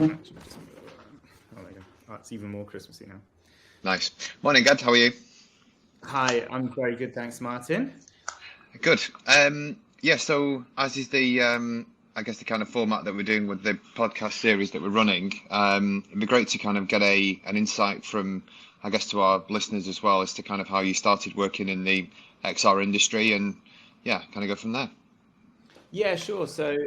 Actually, oh my God. Oh, it's even more Christmassy now. Nice. Morning, Ed. How are you? Hi, I'm very good, thanks, Martyn. Good. Yeah, so as is the I guess the kind of format that we're doing with the podcast series that we're running, it'd be great to kind of get an insight from, I guess, to our listeners as well as to kind of how you started working in the XR industry and yeah, kind of go from there. Yeah, sure. So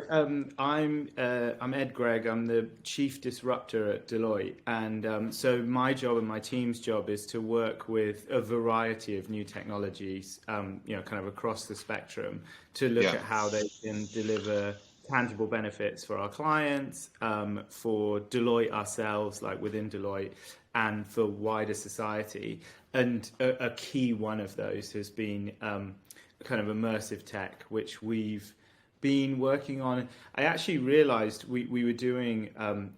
I'm Ed Greig. I'm the chief disruptor at Deloitte, and so my job and my team's job is to work with a variety of new technologies, kind of across the spectrum, to look Yeah, at how they can deliver tangible benefits for our clients, for Deloitte ourselves, like within Deloitte, and for wider society. And a key one of those has been kind of immersive tech, which we've been working on. I actually realized we were doing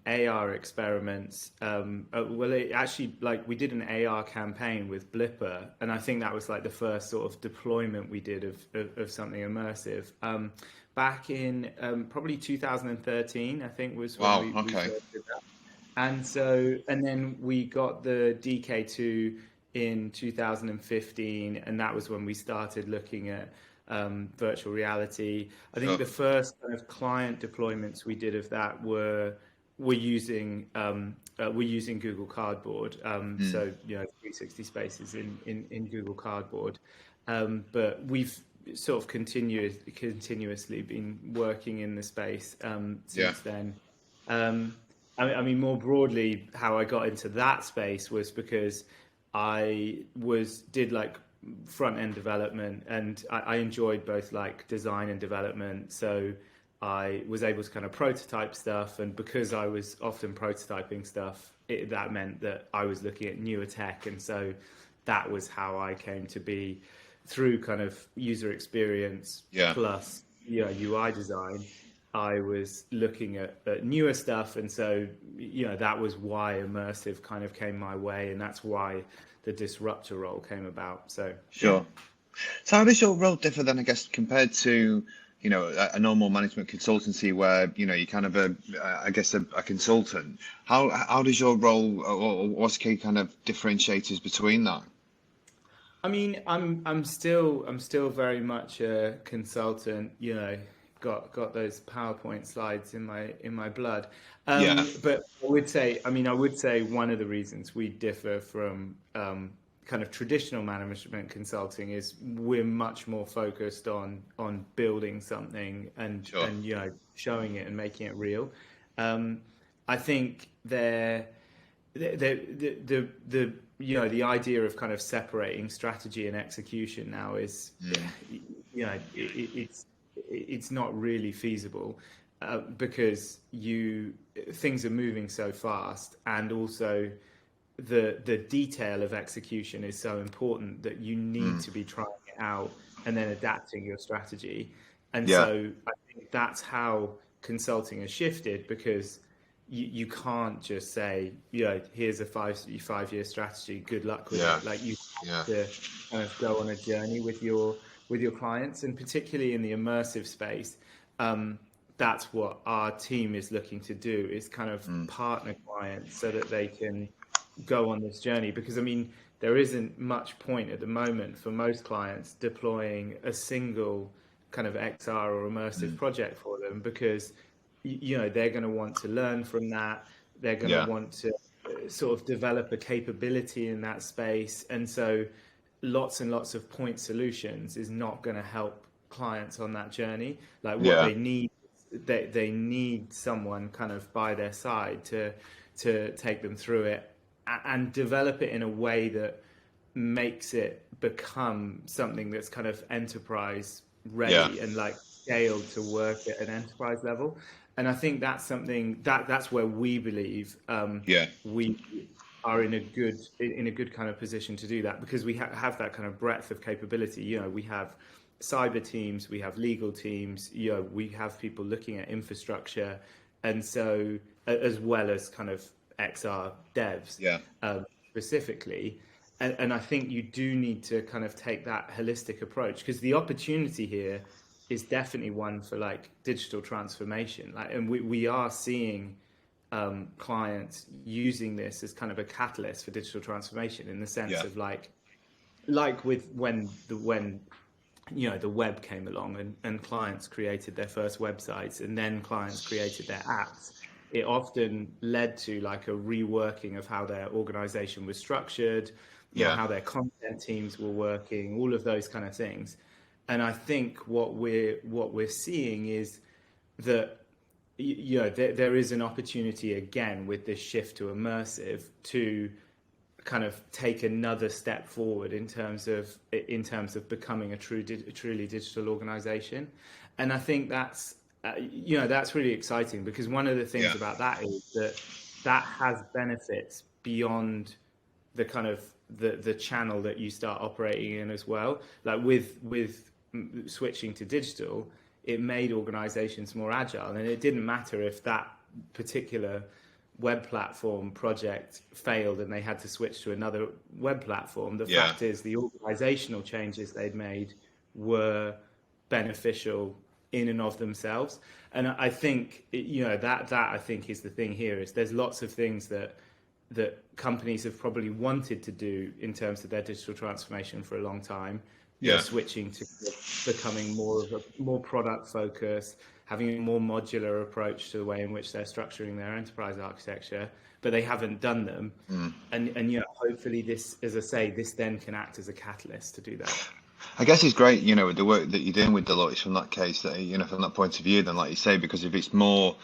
AR experiments. We did an AR campaign with Blipper, and I think that was like the first sort of deployment we did of something immersive. Back in probably 2013, I think was when wow, we okay. first did that. And then we got the DK2 in 2015, and that was when we started looking at virtual reality. I think Sure. the first kind of client deployments we did of that were using Google Cardboard. Mm. 360 spaces in Google Cardboard. But we've sort of continuously been working in the space Yeah, since then. I mean, more broadly, how I got into that space was because did like front end development, and I enjoyed both like design and development. So I was able to kind of prototype stuff, and because I was often prototyping stuff, that meant that I was looking at newer tech, and so that was how I came to be through kind of user experience yeah. plus UI design. I was looking at newer stuff, and so that was why immersive kind of came my way, and that's why the disruptor role came about. So yeah. Sure. So how does your role differ then, I guess, compared to, a normal management consultancy where, you're kind of I guess, a consultant? How does your role, or what's key kind of differentiators between that? I mean, I'm still very much a consultant. Got those PowerPoint slides in my blood. Yeah. But I would say one of the reasons we differ from kind of traditional management consulting is we're much more focused on building something and Sure. showing it and making it real. I think the idea of kind of separating strategy and execution now is Mm. it's not really feasible because things are moving so fast, and also the detail of execution is so important that you need Mm. to be trying it out and then adapting your strategy. And Yeah. so I think that's how consulting has shifted, because you can't just say, here's a 5 year strategy, good luck with Yeah. it. Like, you Yeah. have to kind of go on a journey with your clients, and particularly in the immersive space. That's what our team is looking to do, is kind of Mm. partner clients so that they can go on this journey. Because I mean, there isn't much point at the moment for most clients deploying a single kind of XR or immersive Mm. project for them, because they're going to want to learn from that. They're going to Yeah. want to sort of develop a capability in that space, and so lots and lots of point solutions is not going to help clients on that journey. Like, what Yeah. they need, they need someone kind of by their side to take them through it and develop it in a way that makes it become something that's kind of enterprise Yeah. ready and like scaled to work at an enterprise level. And I think that's something that's where we believe Yeah. we are in a good kind of position to do that, because we have that kind of breadth of capability. We have cyber teams, we have legal teams, we have people looking at infrastructure, and so as well as kind of XR devs Yeah. specifically. And I think you do need to kind of take that holistic approach, because the opportunity here is definitely one for like digital transformation. Like, and we are seeing clients using this as kind of a catalyst for digital transformation, in the sense Yeah. of like with when the web came along, and clients created their first websites, and then clients created their apps. It often led to like a reworking of how their organization was structured, Yeah. how their content teams were working, all of those kind of things. And I think what we're seeing is that there is an opportunity again with this shift to immersive to kind of take another step forward in terms of becoming a truly digital organization. And I think that's that's really exciting, because one of the things about that is that has benefits beyond the kind of the channel that you start operating in as well. Like with switching to digital, it made organizations more agile, and it didn't matter if that particular web platform project failed and they had to switch to another web platform. The fact is the organizational changes they'd made were beneficial in and of themselves. And I think that I think is the thing here, is there's lots of things that companies have probably wanted to do in terms of their digital transformation for a long time. They're switching to becoming more product focused, having a more modular approach to the way in which they're structuring their enterprise architecture, but they haven't done them. And hopefully this, as I say, this then can act as a catalyst to do that. I guess it's great, with the work that you're doing with Deloitte from that case, that, from that point of view, then, like you say, because if it's more,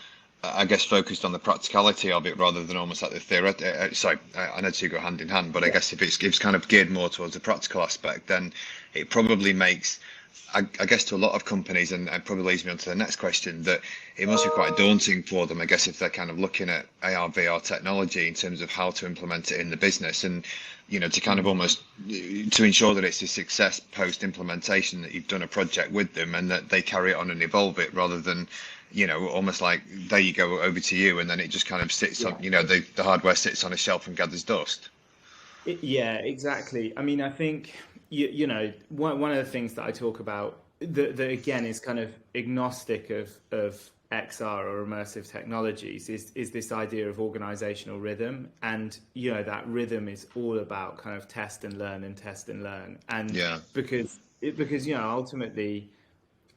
I guess, focused on the practicality of it rather than almost like the theoretical. Sorry, I know two go hand in hand, but I guess if it's kind of geared more towards the practical aspect, then it probably makes, I guess, to a lot of companies, and it probably leads me on to the next question, that it must be quite daunting for them, I guess, if they're kind of looking at ARVR technology in terms of how to implement it in the business, and to kind of almost to ensure that it's a success post implementation, that you've done a project with them and that they carry it on and evolve it, rather than almost like, there you go, over to you, and then it just kind of sits on, the hardware sits on a shelf and gathers dust. Yeah, exactly. I mean, I think one of the things that I talk about that again is kind of agnostic of XR or immersive technologies is this idea of organizational rhythm. And that rhythm is all about kind of test and learn, and because ultimately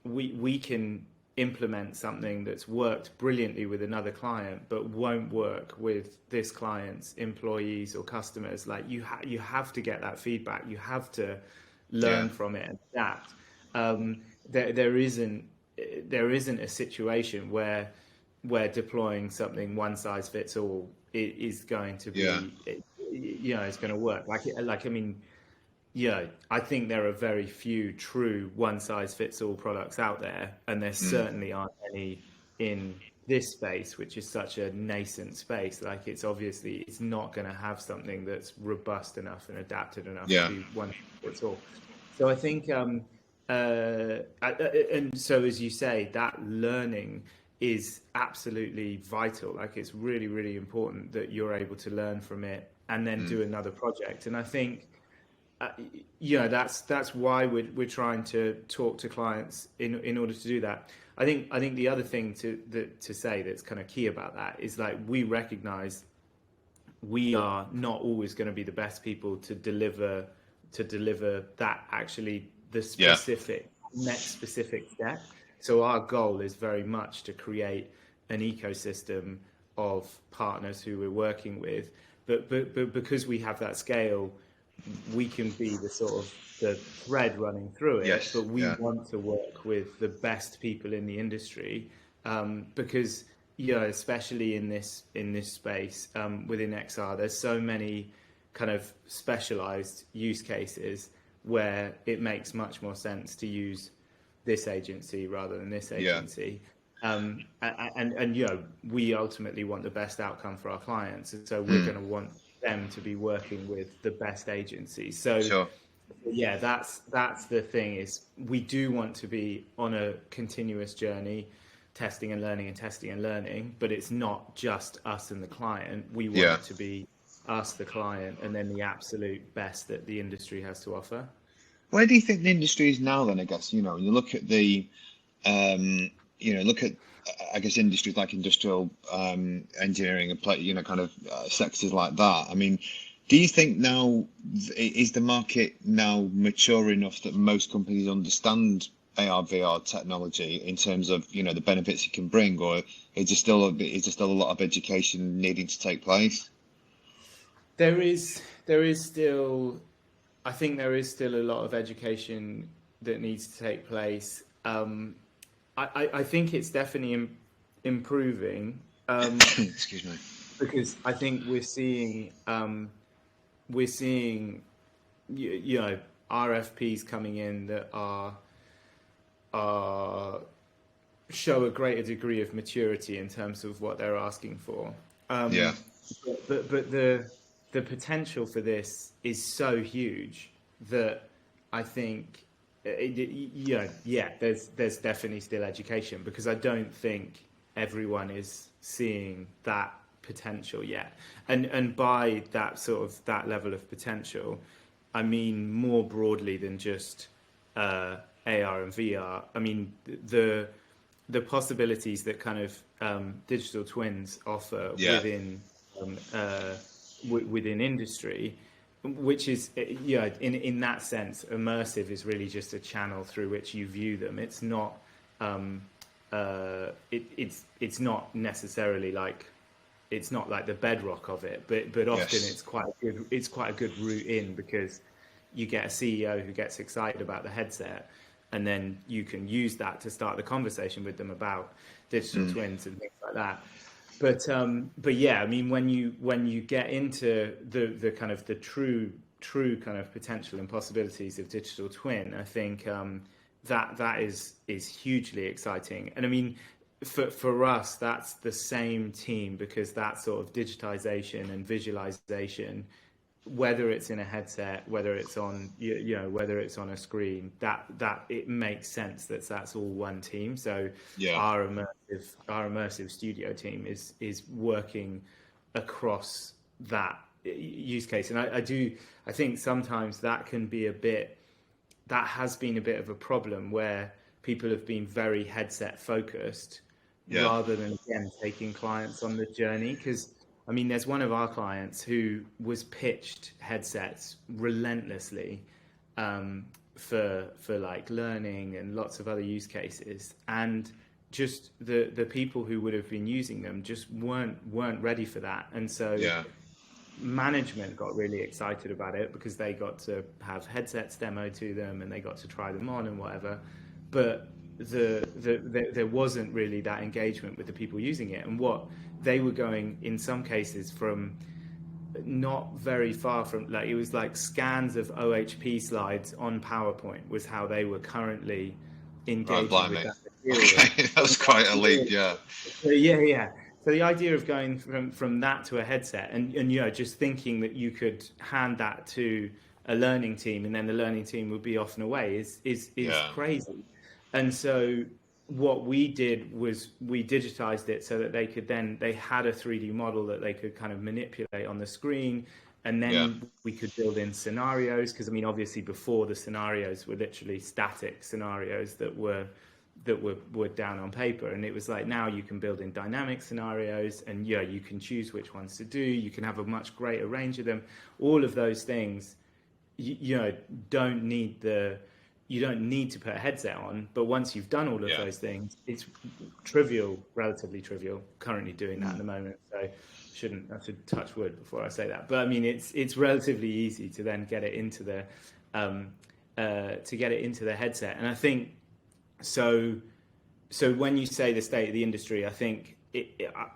we can implement something that's worked brilliantly with another client but won't work with this client's employees or customers. Like you have to get that feedback, you have to learn from it and adapt. There isn't a situation where deploying something one size fits all is going to be it's going to work. I think there are very few true one-size-fits-all products out there, and there certainly aren't any in this space, which is such a nascent space. Like, it's not going to have something that's robust enough and adapted enough to be one-size-fits-all. So I think, and so as you say, that learning is absolutely vital. Like, it's really, really important that you're able to learn from it and then do another project. And I think, that's why we're trying to talk to clients in order to do that. I think the other thing to say that's kind of key about that is, like, we recognize we are not always going to be the best people to deliver that, actually the specific next specific step. So our goal is very much to create an ecosystem of partners who we're working with, but because we have that scale, we can be the sort of the thread running through it. But we want to work with the best people in the industry, because especially in this space, within XR, there's so many kind of specialized use cases where it makes much more sense to use this agency rather than this agency. And we ultimately want the best outcome for our clients, and so we're going to want them to be working with the best agencies. So that's the thing, is we do want to be on a continuous journey, testing and learning, but it's not just us and the client. We want it to be us, the client, and then the absolute best that the industry has to offer. Where do you think the industry is now then, I guess, when you look at the look at, I guess, industries like industrial engineering and kind of sectors like that. I mean, do you think now is the market now mature enough that most companies understand AR/VR technology in terms of the benefits it can bring, or is there still a lot of education needing to take place? There is still, I think there is still a lot of education that needs to take place. I think it's definitely improving. Excuse me. Because I think we're seeing RFPs coming in that are show a greater degree of maturity in terms of what they're asking for. Yeah. But the potential for this is so huge that I think there's definitely still education, because I don't think everyone is seeing that potential yet. And by that sort of that level of potential, I mean more broadly than just AR and VR. I mean the possibilities that kind of digital twins offer within industry, which is in that sense, immersive is really just a channel through which you view them. It's not it's not necessarily like, it's not like the bedrock of it, but often it's quite a good route in, because you get a CEO who gets excited about the headset, and then you can use that to start the conversation with them about digital twins and things like that. But yeah, I mean, when you get into the kind of the true kind of potential and possibilities of digital twin, I think that is hugely exciting. And I mean, for us, that's the same team, because that sort of digitization and visualization, whether it's in a headset, whether it's on whether it's on a screen, that it makes sense that that's all one team. So our immersive studio team is working across that use case. And I think sometimes that has been a bit of a problem, where people have been very headset focused rather than, again, taking clients on the journey. Because I mean, there's one of our clients who was pitched headsets relentlessly for like learning and lots of other use cases, and just the people who would have been using them just weren't ready for that. And so management got really excited about it, because they got to have headsets demoed to them and they got to try them on and whatever. But there wasn't really that engagement with the people using it. And what they were going, in some cases, from not very far from, like, it was like scans of OHP slides on PowerPoint was how they were currently engaging with that material. Okay, that was quite a leap, yeah. So the idea of going from that to a headset, and just thinking that you could hand that to a learning team and then the learning team would be off and away is crazy. And so what we did was we digitized it so that they had a 3D model that they could kind of manipulate on the screen, and then we could build in scenarios. Because I mean, obviously before, the scenarios were literally static scenarios that were down on paper, and it was like, now you can build in dynamic scenarios, and you can choose which ones to do. You can have a much greater range of them. All of those things, you don't need to put a headset on, but once you've done all of those things, it's relatively trivial, currently doing that at the moment. So I should touch wood before I say that. But I mean, it's relatively easy to then get it into the headset. And I think so when you say the state of the industry, I think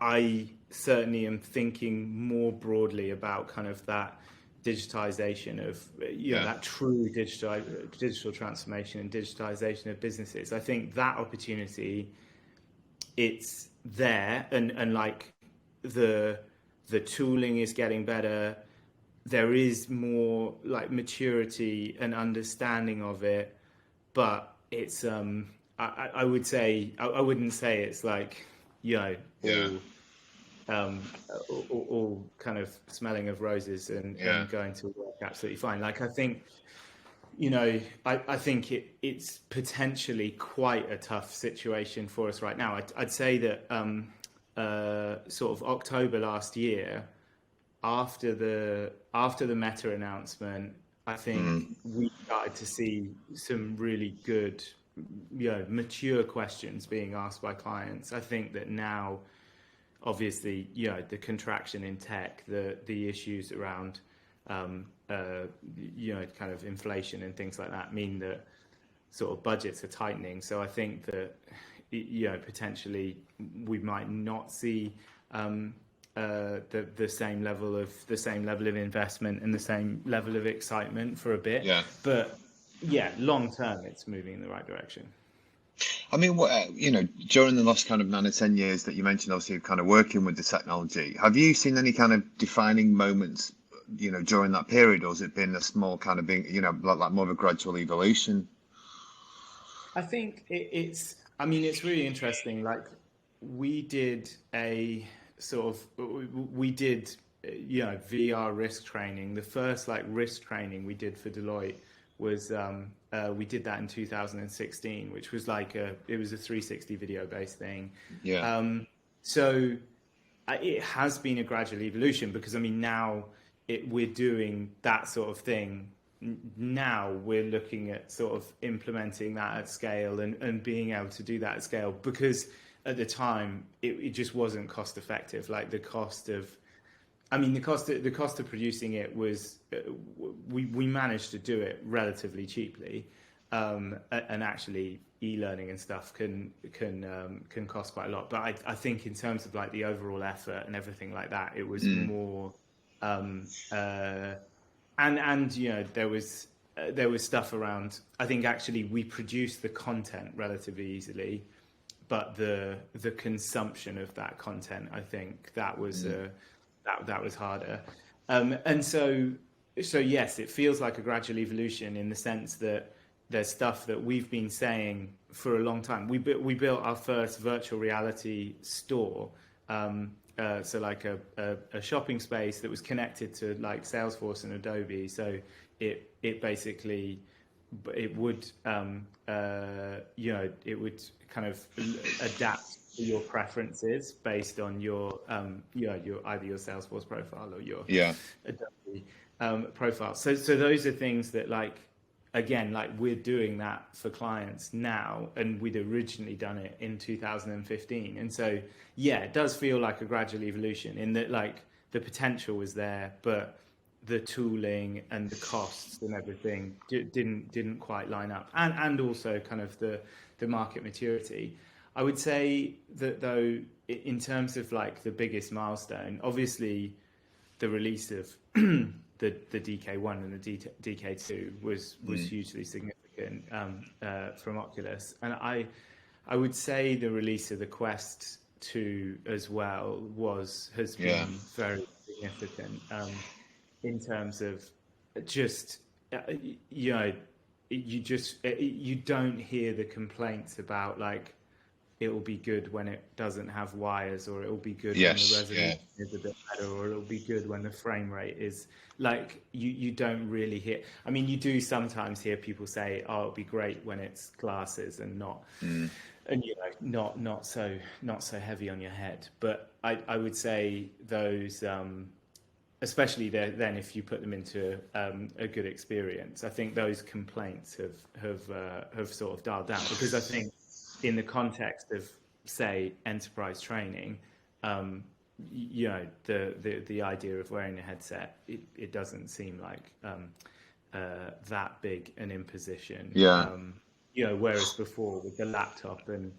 I certainly am thinking more broadly about kind of that digitization of that true digital transformation and digitization of businesses. I think that opportunity, it's there, and like the tooling is getting better. There is more like maturity and understanding of it, but it's I would say I wouldn't say it's like all kind of smelling of roses and going to work absolutely fine. Like, I think I think it's potentially quite a tough situation for us right now. I'd say that sort of October last year, after the Meta announcement, I think we started to see some really good, mature questions being asked by clients. I think that now, obviously, the contraction in tech, the issues around kind of inflation and things like that mean that sort of budgets are tightening. So I think that, potentially we might not see the same level of investment and the same level of excitement for a bit. Yeah. But yeah, long term, it's moving in the right direction. I mean, during the last kind of 9 or 10 years that you mentioned, obviously kind of working with the technology, have you seen any kind of defining moments, during that period, or has it been a small kind of being, like more of a gradual evolution? I think it's really interesting. Like we did VR risk training. The first risk training we did for Deloitte was we did that in 2016, which was it was a 360 video based thing. Yeah. So it has been a gradual evolution, because now we're doing that sort of thing. Now we're looking at sort of implementing that at scale and being able to do that at scale, because at the time it just wasn't cost effective. Like the cost of producing it was, we managed to do it relatively cheaply, and actually e-learning and stuff can cost quite a lot. But I think in terms of the overall effort and everything like that, it was more, and there was stuff around. I think actually we produced the content relatively easily, but the consumption of that content, I think that was that was harder. And so yes, it feels like a gradual evolution in the sense that there's stuff that we've been saying for a long time. We built our first virtual reality store. So a shopping space that was connected to Salesforce and Adobe. So it basically, it would it would kind of adapt to your preferences based on your your either your Salesforce profile or your Adobe profile. So those are things that again, we're doing that for clients now, and we'd originally done it in 2015. And so, yeah, it does feel like a gradual evolution in that the potential was there, but the tooling and the costs and everything didn't quite line up. And also kind of the market maturity. I would say that though, in terms of the biggest milestone, obviously the release of the DK1 and the DK2 was hugely significant from Oculus, and I would say the release of the Quest 2 as well has been very significant in terms of just you don't hear the complaints about it will be good when it doesn't have wires, or it will be good when the resolution is a bit better, or it'll be good when the frame rate is you don't really hear. I mean, you do sometimes hear people say, "Oh, it'll be great when it's glasses and not, and not so heavy on your head." But I would say those, especially then if you put them into a good experience, I think those complaints have sort of dialed down, because I think, in the context of, say, enterprise training, the idea of wearing a headset, it doesn't seem like that big an imposition. Whereas before with the laptop and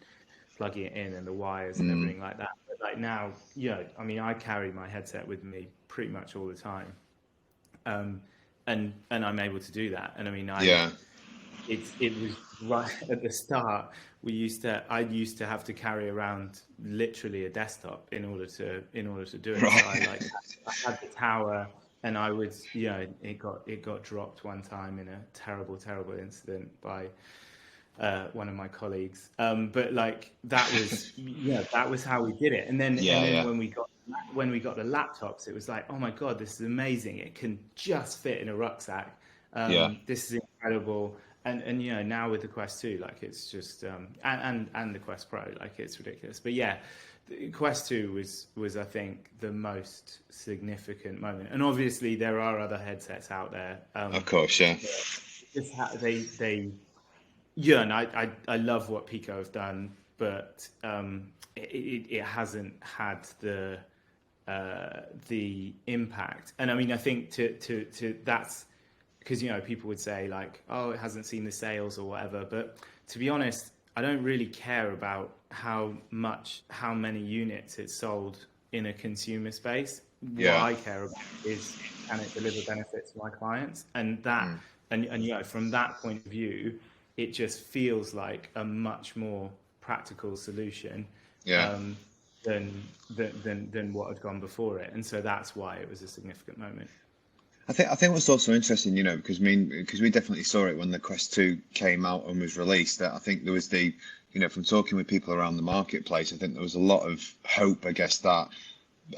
plugging it in and the wires and everything like that. But now, I carry my headset with me pretty much all the time, and I'm able to do that. And it was right at the start. I used to have to carry around literally a desktop in order to do it. Right. So I had the tower, and I would, it got dropped one time in a terrible incident by one of my colleagues. But that was how we did it. And then when we got the laptops, it was oh my God, this is amazing. It can just fit in a rucksack. Yeah. This is incredible. And you know, now with the Quest 2, like it's just and the Quest Pro, like it's ridiculous. But yeah, the Quest 2 was I think the most significant moment. And obviously there are other headsets out there. Of course. Yeah. They yeah, and I love what Pico have done, but it hasn't had the impact. And I mean, I think to that's because, you know, people would say like, oh, it hasn't seen the sales or whatever. But to be honest, I don't really care about how many units it's sold in a consumer space. What Yeah. I care about is, can it deliver benefits to my clients? And that, and you know, from that point of view, it just feels like a much more practical solution. Yeah. Than what had gone before it, and so that's why it was a significant moment. I think what's also interesting, you know, because we definitely saw it when the Quest 2 came out and was released. That I think there was you know, from talking with people around the marketplace, I think there was a lot of hope, I guess, that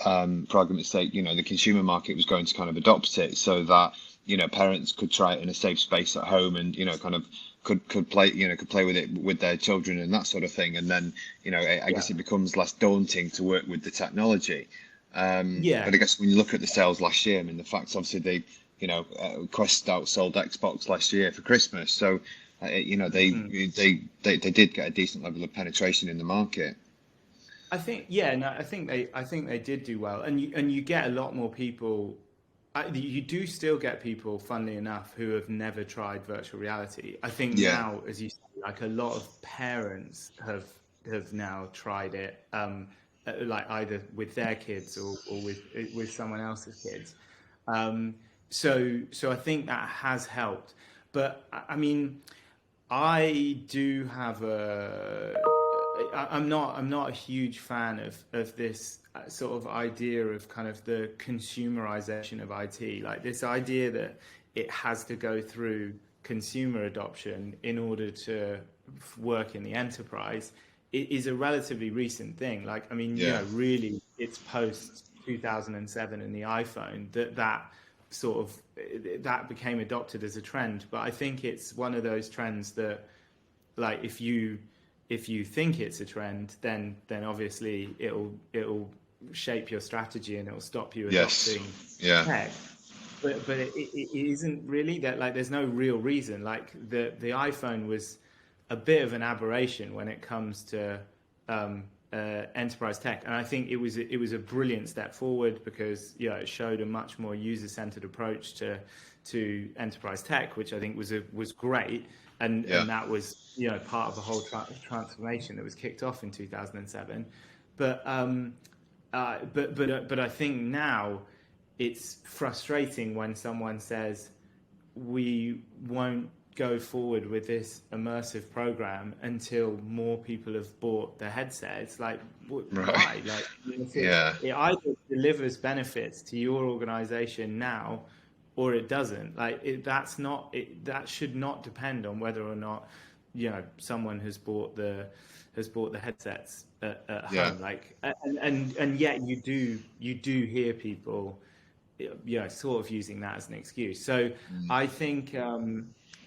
for argument's sake, you know, the consumer market was going to kind of adopt it so that, you know, parents could try it in a safe space at home and, you know, kind of could play with it with their children and that sort of thing. And then, you know, I guess it becomes less daunting to work with the technology. Yeah, But I guess when you look at the sales last year, I mean, the fact obviously you know, Quest outsold Xbox last year for Christmas, so you know they did get a decent level of penetration in the market. I think, yeah, no, I think they did do well, and you get a lot more people. You do still get people, funnily enough, who have never tried virtual reality. I think Yeah, now, as you say, like a lot of parents have now tried it, like either with their kids or with someone else's kids. So I think that has helped. But I mean, I do have I'm not a huge fan of this sort of idea of kind of the consumerization of IT, like this idea that it has to go through consumer adoption in order to work in the enterprise. It is a relatively recent thing. Like, I mean, you yeah, know, really, it's post 2007 and the iPhone that sort of that became adopted as a trend. But I think it's one of those trends that, like, if you think it's a trend, then obviously it'll shape your strategy and it'll stop you yes, adopting yeah, tech. But it isn't really that, like, there's no real reason. Like the iPhone was a bit of an aberration when it comes to enterprise tech, and I think it was a brilliant step forward because, you know, it showed a much more user-centered approach to enterprise tech, which I think was great, and yeah, that was, you know, part of the whole transformation that was kicked off in 2007. But I think now it's frustrating when someone says we won't go forward with this immersive program until more people have bought the headset. It's like, right, why? Like, if yeah, it either delivers benefits to your organization now, or it doesn't. Like, that should not depend on whether or not, you know, someone has bought the headsets at yeah, home. Like, and yet you do hear people, you know, sort of using that as an excuse. So I think,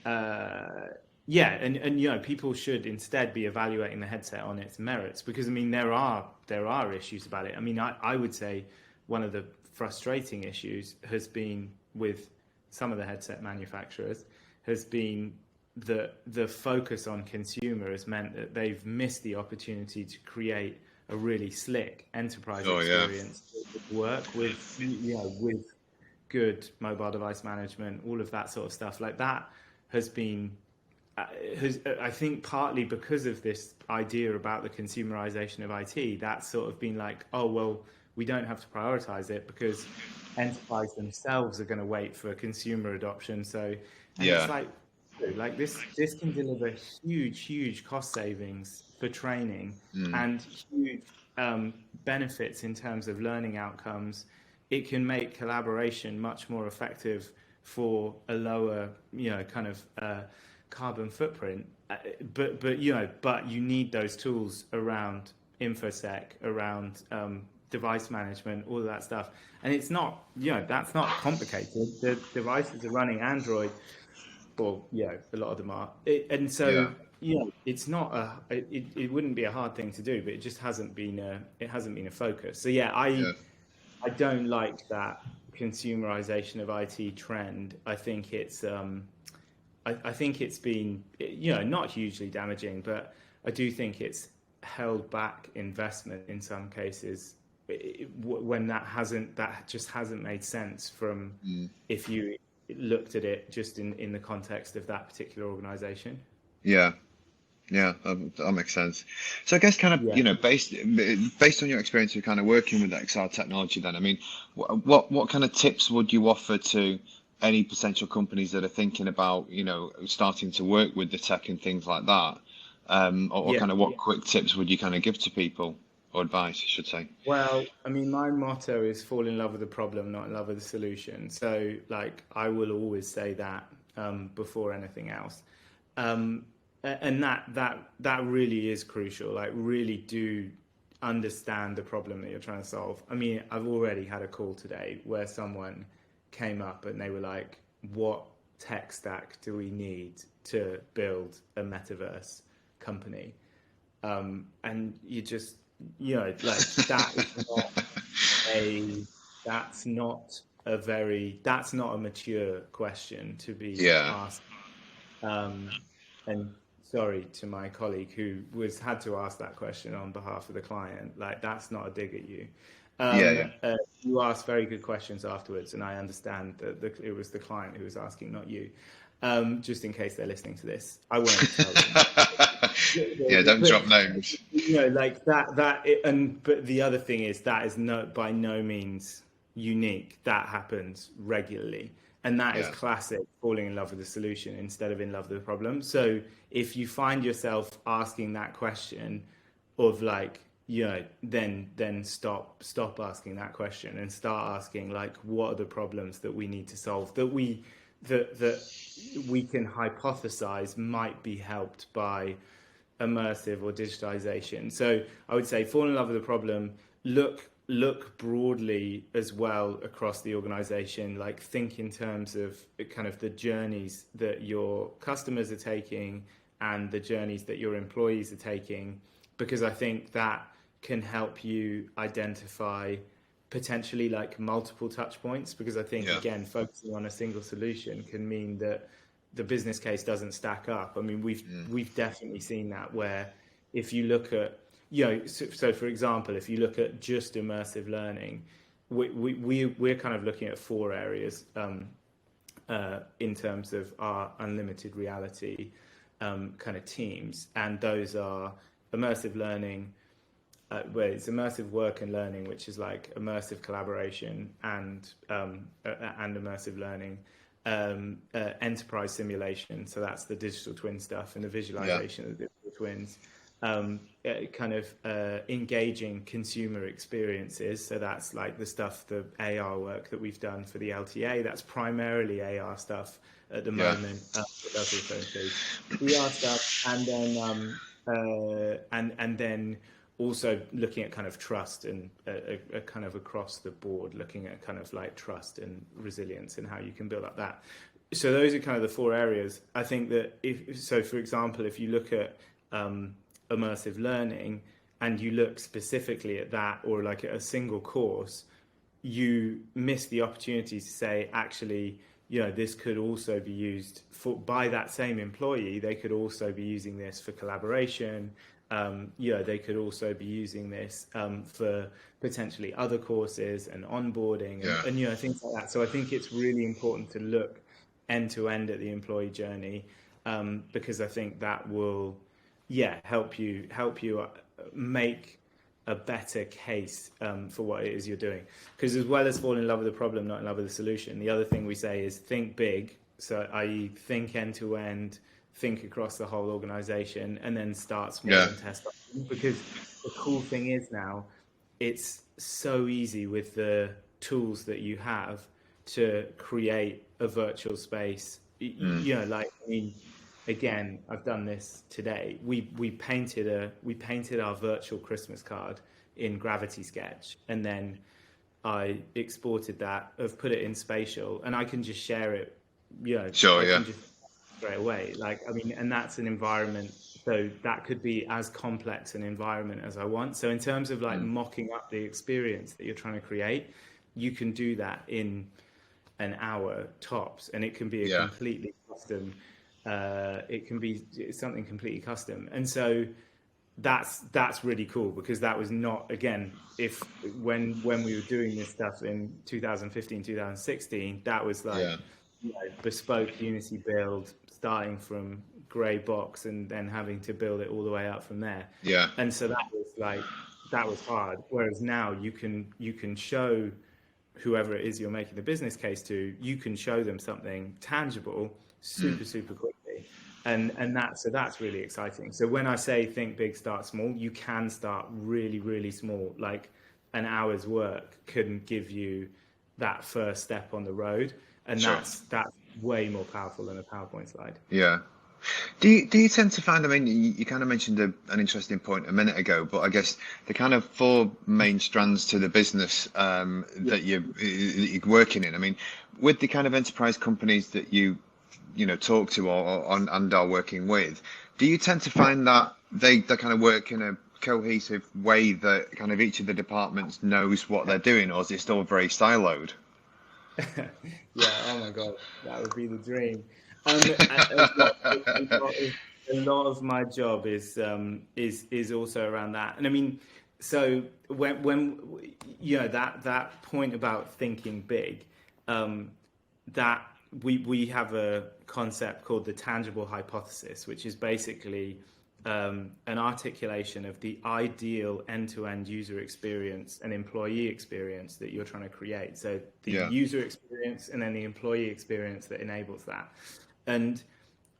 yeah, and you know, people should instead be evaluating the headset on its merits, because I mean there are issues about it. I mean, I would say one of the frustrating issues has been with some of the headset manufacturers has been the focus on consumer has meant that they've missed the opportunity to create a really slick enterprise oh yeah, experience that would work with, you know, with good mobile device management, all of that sort of stuff. Like that has been, I think partly because of this idea about the consumerization of IT, that's sort of been like, oh, well, we don't have to prioritize it because enterprise themselves are going to wait for consumer adoption. So, and it's yeah, like this can deliver huge cost savings for training and huge benefits in terms of learning outcomes. It can make collaboration much more effective for a lower, you know, kind of carbon footprint. But you know, but you need those tools around infosec, around device management, all of that stuff. And it's not, that's not complicated. The devices are running Android, or, a lot of them are. And so, Yeah. it's not it wouldn't be a hard thing to do, but it just hasn't been a focus. So yeah, Yeah. I don't like that consumerization of IT trend. I think I think it's been, not hugely damaging, but I do think it's held back investment in some cases when that just hasn't made sense from if you looked at it just in the context of that particular organization. Yeah. Yeah, that makes sense. So I guess kind of, Yeah. based on your experience of kind of working with XR technology, then, I mean, what kind of tips would you offer to any potential companies that are thinking about, starting to work with the tech and things like that? Or kind of what quick tips would you kind of give to people, or advice, I should say? Well, I mean, my motto is fall in love with the problem, not in love with the solution. So, like, I will always say that before anything else. And that really is crucial. Like, really do understand the problem that you're trying to solve. I mean, I've already had a call today where someone came up and they were like, what tech stack do we need to build a metaverse company? And you just, like, that is not that's not a mature question to be Yeah. asked. And sorry to my colleague who had to ask that question on behalf of the client. Like, that's not a dig at you. Yeah. You asked very good questions afterwards, and I understand that it was the client who was asking, not you. Just in case they're listening to this, I won't tell them. Yeah, don't drop names. Like that. But the other thing is that is by no means unique. That happens regularly. And that is classic falling in love with the solution instead of in love with the problem. So if you find yourself asking that question of, like, then stop asking that question and start asking, like, what are the problems that we need to solve that we can hypothesize might be helped by immersive or digitization. So I would say fall in love with the problem, look broadly as well across the organization, like think in terms of kind of the journeys that your customers are taking and the journeys that your employees are taking, because I think that can help you identify potentially like multiple touch points, because I think, again, focusing on a single solution can mean that the business case doesn't stack up. I mean, we've definitely seen that, where if you look at, so for example, if you look at just immersive learning, we're kind of looking at 4 areas in terms of our unlimited reality kind of teams, and those are immersive learning, where it's immersive work and learning, which is like immersive collaboration and immersive learning, enterprise simulation, so that's the digital twin stuff and the visualization of the digital twins. Kind of engaging consumer experiences, so that's like the stuff, the AR work that we've done for the LTA. That's primarily AR stuff at the moment. It does also include VR stuff, and then also looking at kind of trust and a kind of across the board, looking at kind of like trust and resilience and how you can build up that. So those are kind of the 4 areas. I think that for example, if you look at immersive learning and you look specifically at that, or like at a single course, you miss the opportunity to say, actually, this could also be used by that same employee. They could also be using this for collaboration. They could also be using this for potentially other courses and onboarding and things like that. So I think it's really important to look end to end at the employee journey, because I think that will help you make a better case for what it is you're doing. Because as well as fall in love with the problem, not in love with the solution, the other thing we say is think big. So i.e. think end to end, think across the whole organization, and then start small and test. Because the cool thing is now, it's so easy with the tools that you have to create a virtual space. Again, I've done this today. We painted our virtual Christmas card in Gravity Sketch, and then I exported that, I've put it in Spatial, and I can just share it, Sure, I yeah. can just straight away. Like, I mean, and that's an environment, so that could be as complex an environment as I want. So in terms of like mocking up the experience that you're trying to create, you can do that in an hour tops, and it can be a Yeah. completely custom, it can be something completely custom. And so that's really cool, because that was not, again, if when we were doing this stuff in 2015, 2016, that was like, Yeah. bespoke Unity build, starting from grey box and then having to build it all the way up from there. Yeah. And so that was hard. Whereas now you can show whoever it is you're making the business case to, you can show them something tangible super quickly. And that's really exciting. So when I say think big, start small, you can start really, really small. Like an hour's work can give you that first step on the road. And Sure. that's way more powerful than a PowerPoint slide. Yeah. Do you tend to find, I mean, you kind of mentioned an interesting point a minute ago, but I guess the kind of four main strands to the business that you're working in, I mean, with the kind of enterprise companies that you talk to and are working with, do you tend to find that they kind of work in a cohesive way, that kind of each of the departments knows what they're doing, or is it still very siloed? Yeah, oh my God, that would be the dream. A lot of my job is also around that. And I mean, so when that point about thinking big, that we have a concept called the tangible hypothesis, which is basically an articulation of the ideal end-to-end user experience and employee experience that you're trying to create. So the user experience and then the employee experience that enables that. And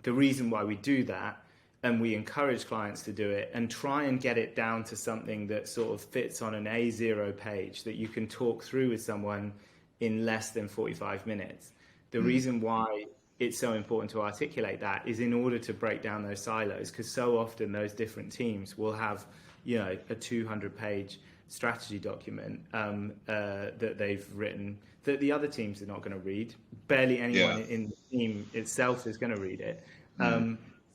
the reason why we do that, and we encourage clients to do it and try and get it down to something that sort of fits on an A0 page that you can talk through with someone in less than 45 minutes. The reason why it's so important to articulate that is in order to break down those silos, because so often those different teams will have, a 200-page strategy document that they've written that the other teams are not going to read. Barely anyone in the team itself is going to read it.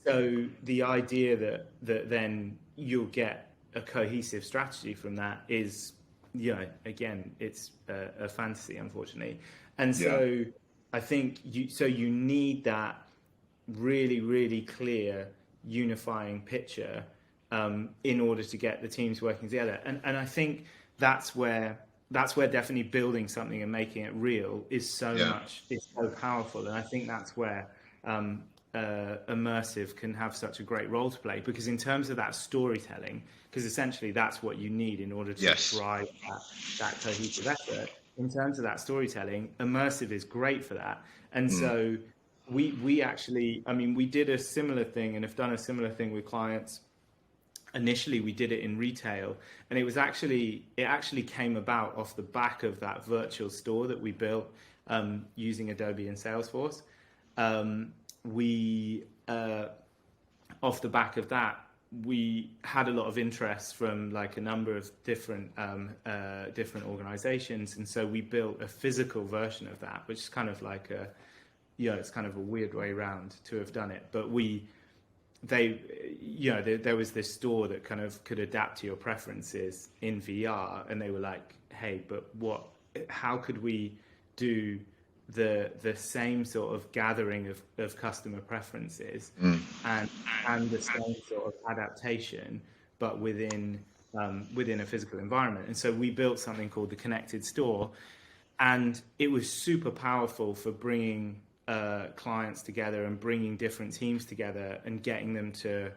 So the idea that then you'll get a cohesive strategy from that is, again, it's a fantasy, unfortunately. And so I think you need that really, really clear unifying picture in order to get the teams working together. And I think that's where definitely building something and making it real is so powerful. And I think that's where Immersive can have such a great role to play, because in terms of that storytelling, because essentially that's what you need in order to drive that cohesive effort. In terms of that storytelling, Immersive is great for that. And so we actually, I mean, we did a similar thing and have done a similar thing with clients. Initially, we did it in retail, and it actually came about off the back of that virtual store that we built using Adobe and Salesforce. Off the back of that, we had a lot of interest from like a number of different organizations, and so we built a physical version of that, which is kind of like it's kind of a weird way around to have done it. But there was this store that kind of could adapt to your preferences in VR, and they were like, hey, but how could we do the same sort of gathering of customer preferences and the same sort of adaptation, but within a physical environment? And so we built something called the Connected Store, and it was super powerful for bringing clients together and bringing different teams together and getting them to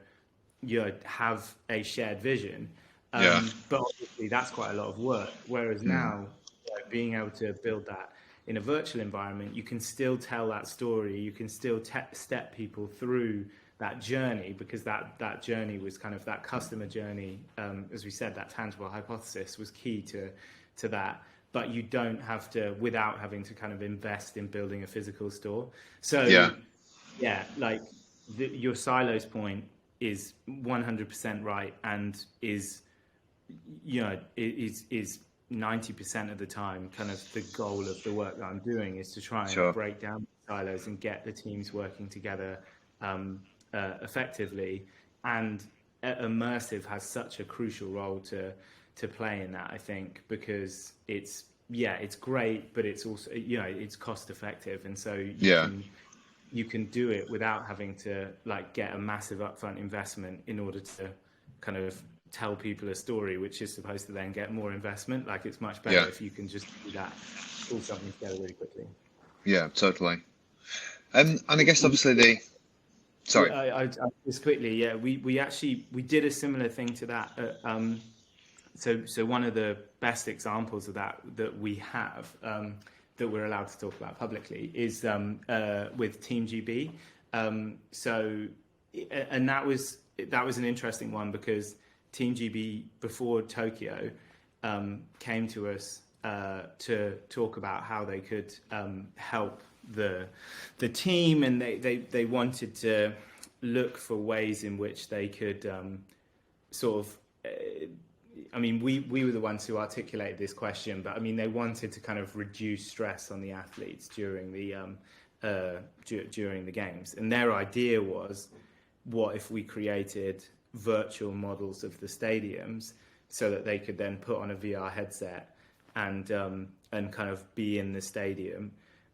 have a shared vision. But obviously that's quite a lot of work. Whereas now, being able to build that in a virtual environment, you can still tell that story. You can still step people through that journey, because that journey was kind of that customer journey. As we said, that tangible hypothesis was key to that. But you don't have to, without having to kind of invest in building a physical store. So like your silos point is 100% right, and is is 90% of the time kind of the goal of the work that I'm doing is to try and Sure. break down silos and get the teams working together effectively. And Immersive has such a crucial role to play in that, I think, because it's great, but it's also, it's cost effective. And so you can do it without having to like get a massive upfront investment in order to kind of tell people a story, which is supposed to then get more investment. Like, it's much better if you can just do that, pull something together really quickly. Yeah, totally. And I guess obviously sorry. I just quickly, we did a similar thing to that. So one of the best examples of that we have, that we're allowed to talk about publicly, is with Team GB. And that was an interesting one, because Team GB before Tokyo came to us to talk about how they could help the team, and they wanted to look for ways in which they could sort of. We were the ones who articulated this question, but they wanted to kind of reduce stress on the athletes during the games, and their idea was, what if we created virtual models of the stadiums so that they could then put on a VR headset and kind of be in the stadium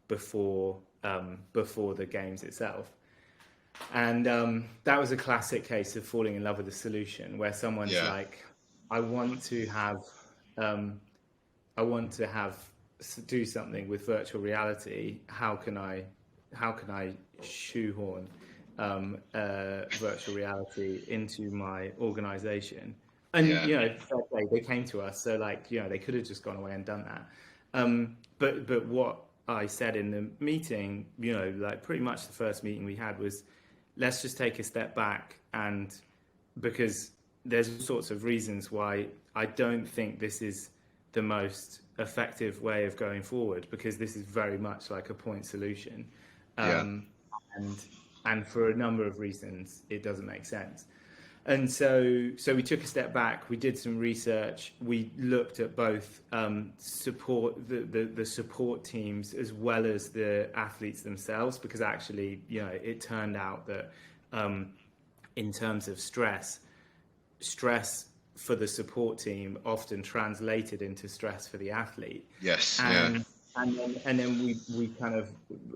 before the games itself. And that was a classic case of falling in love with the solution, where someone's like, I want to do something with virtual reality. How can I shoehorn virtual reality into my organization? And they came to us, so they could have just gone away and done that. But what I said in the meeting, pretty much the first meeting we had, was, let's just take a step back, and because there's all sorts of reasons why I don't think this is the most effective way of going forward, because this is very much like a point solution. And for a number of reasons, it doesn't make sense. And so we took a step back. We did some research. We looked at both support the support teams as well as the athletes themselves, because actually, it turned out that in terms of stress for the support team often translated into stress for the athlete. Yes. And then we kind of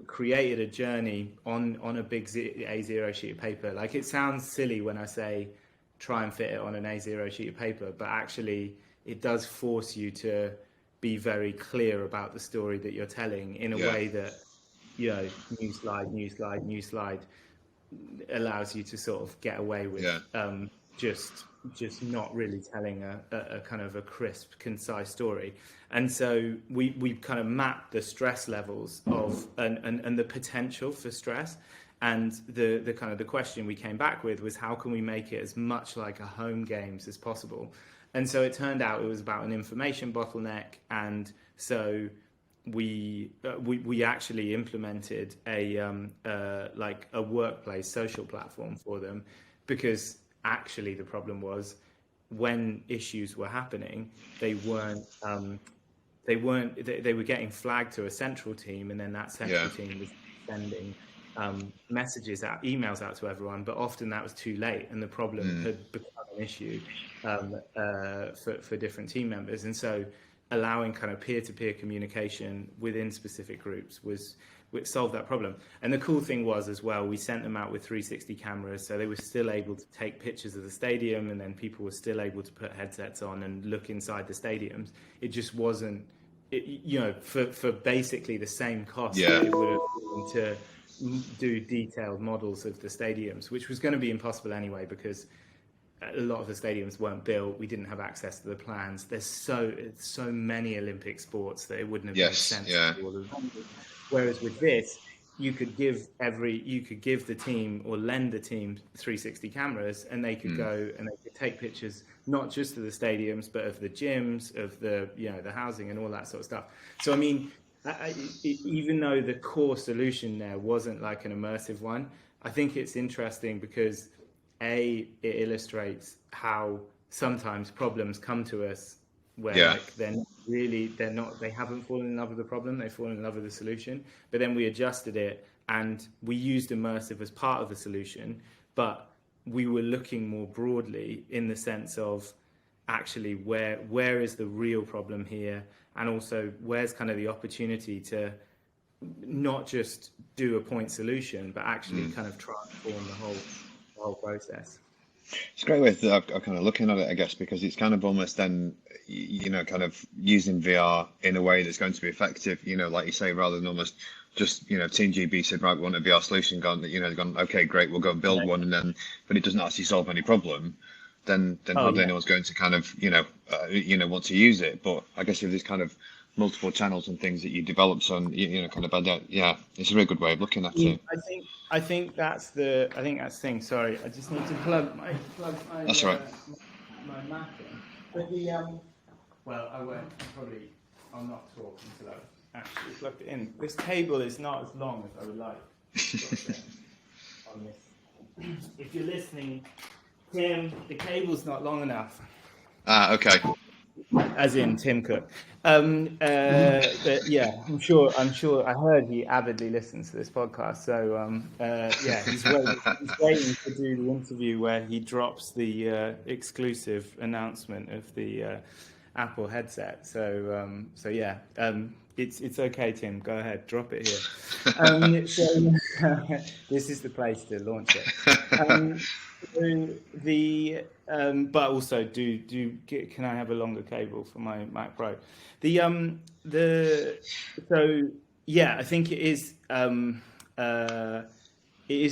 created a journey on a big A0 sheet of paper. Like, it sounds silly when I say try and fit it on an A0 sheet of paper, but actually it does force you to be very clear about the story that you're telling in a way that, new slide allows you to sort of get away with just not really telling a kind of a crisp, concise story. And so we kind of mapped the stress levels of and the potential for stress. And the kind of the question we came back with was, how can we make it as much like a home games as possible? And so it turned out it was about an information bottleneck. And so we actually implemented a workplace social platform for them, because actually the problem was, when issues were happening, they were getting flagged to a central team, and then that central team was sending emails out to everyone, but often that was too late, and the problem had become an issue for different team members. And so allowing kind of peer-to-peer communication within specific groups which solved that problem. And the cool thing was, as well, we sent them out with 360 cameras, so they were still able to take pictures of the stadium, and then people were still able to put headsets on and look inside the stadiums. It just wasn't, for basically the same cost that it would have been to do detailed models of the stadiums, which was going to be impossible anyway, because a lot of the stadiums weren't built. We didn't have access to the plans. There's so many Olympic sports that it wouldn't have made sense to do all of them. Whereas with this, you could give the team, or lend the team, 360 cameras, and they could go and they could take pictures, not just of the stadiums, but of the gyms, of the the housing and all that sort of stuff. So even though the core solution there wasn't like an immersive one, I think it's interesting because it illustrates how sometimes problems come to us where like they haven't fallen in love with the problem, they've fallen in love with the solution. But then we adjusted it and we used Immersive as part of the solution, but we were looking more broadly in the sense of actually where is the real problem here, and also where's kind of the opportunity to not just do a point solution, but actually kind of transform the whole process. It's a great way of kind of looking at it, I guess, because it's kind of almost then, kind of using VR in a way that's going to be effective, like you say, rather than almost just, Team GB said, right, we want a VR solution, gone, okay, great, we'll go and build one, and then, but it doesn't actually solve any problem, then hardly anyone's going to kind of, want to use it. But I guess if there's kind of multiple channels and things that you develop, so kind of it's a really good way of looking at it. I think that's the thing. Sorry, I just need to plug my That's right. My Mac in. But I'll not talk until I've actually plugged it in. This cable is not as long as I would like on this. If you're listening, Tim, the cable's not long enough. Okay. As in Tim Cook. But yeah, I'm sure. I heard he avidly listens to this podcast. So he's waiting to do the interview where he drops the exclusive announcement of the Apple headset. So it's okay, Tim. Go ahead, drop it here. This is the place to launch it. But also can I have a longer cable for my Mac Pro? I think it is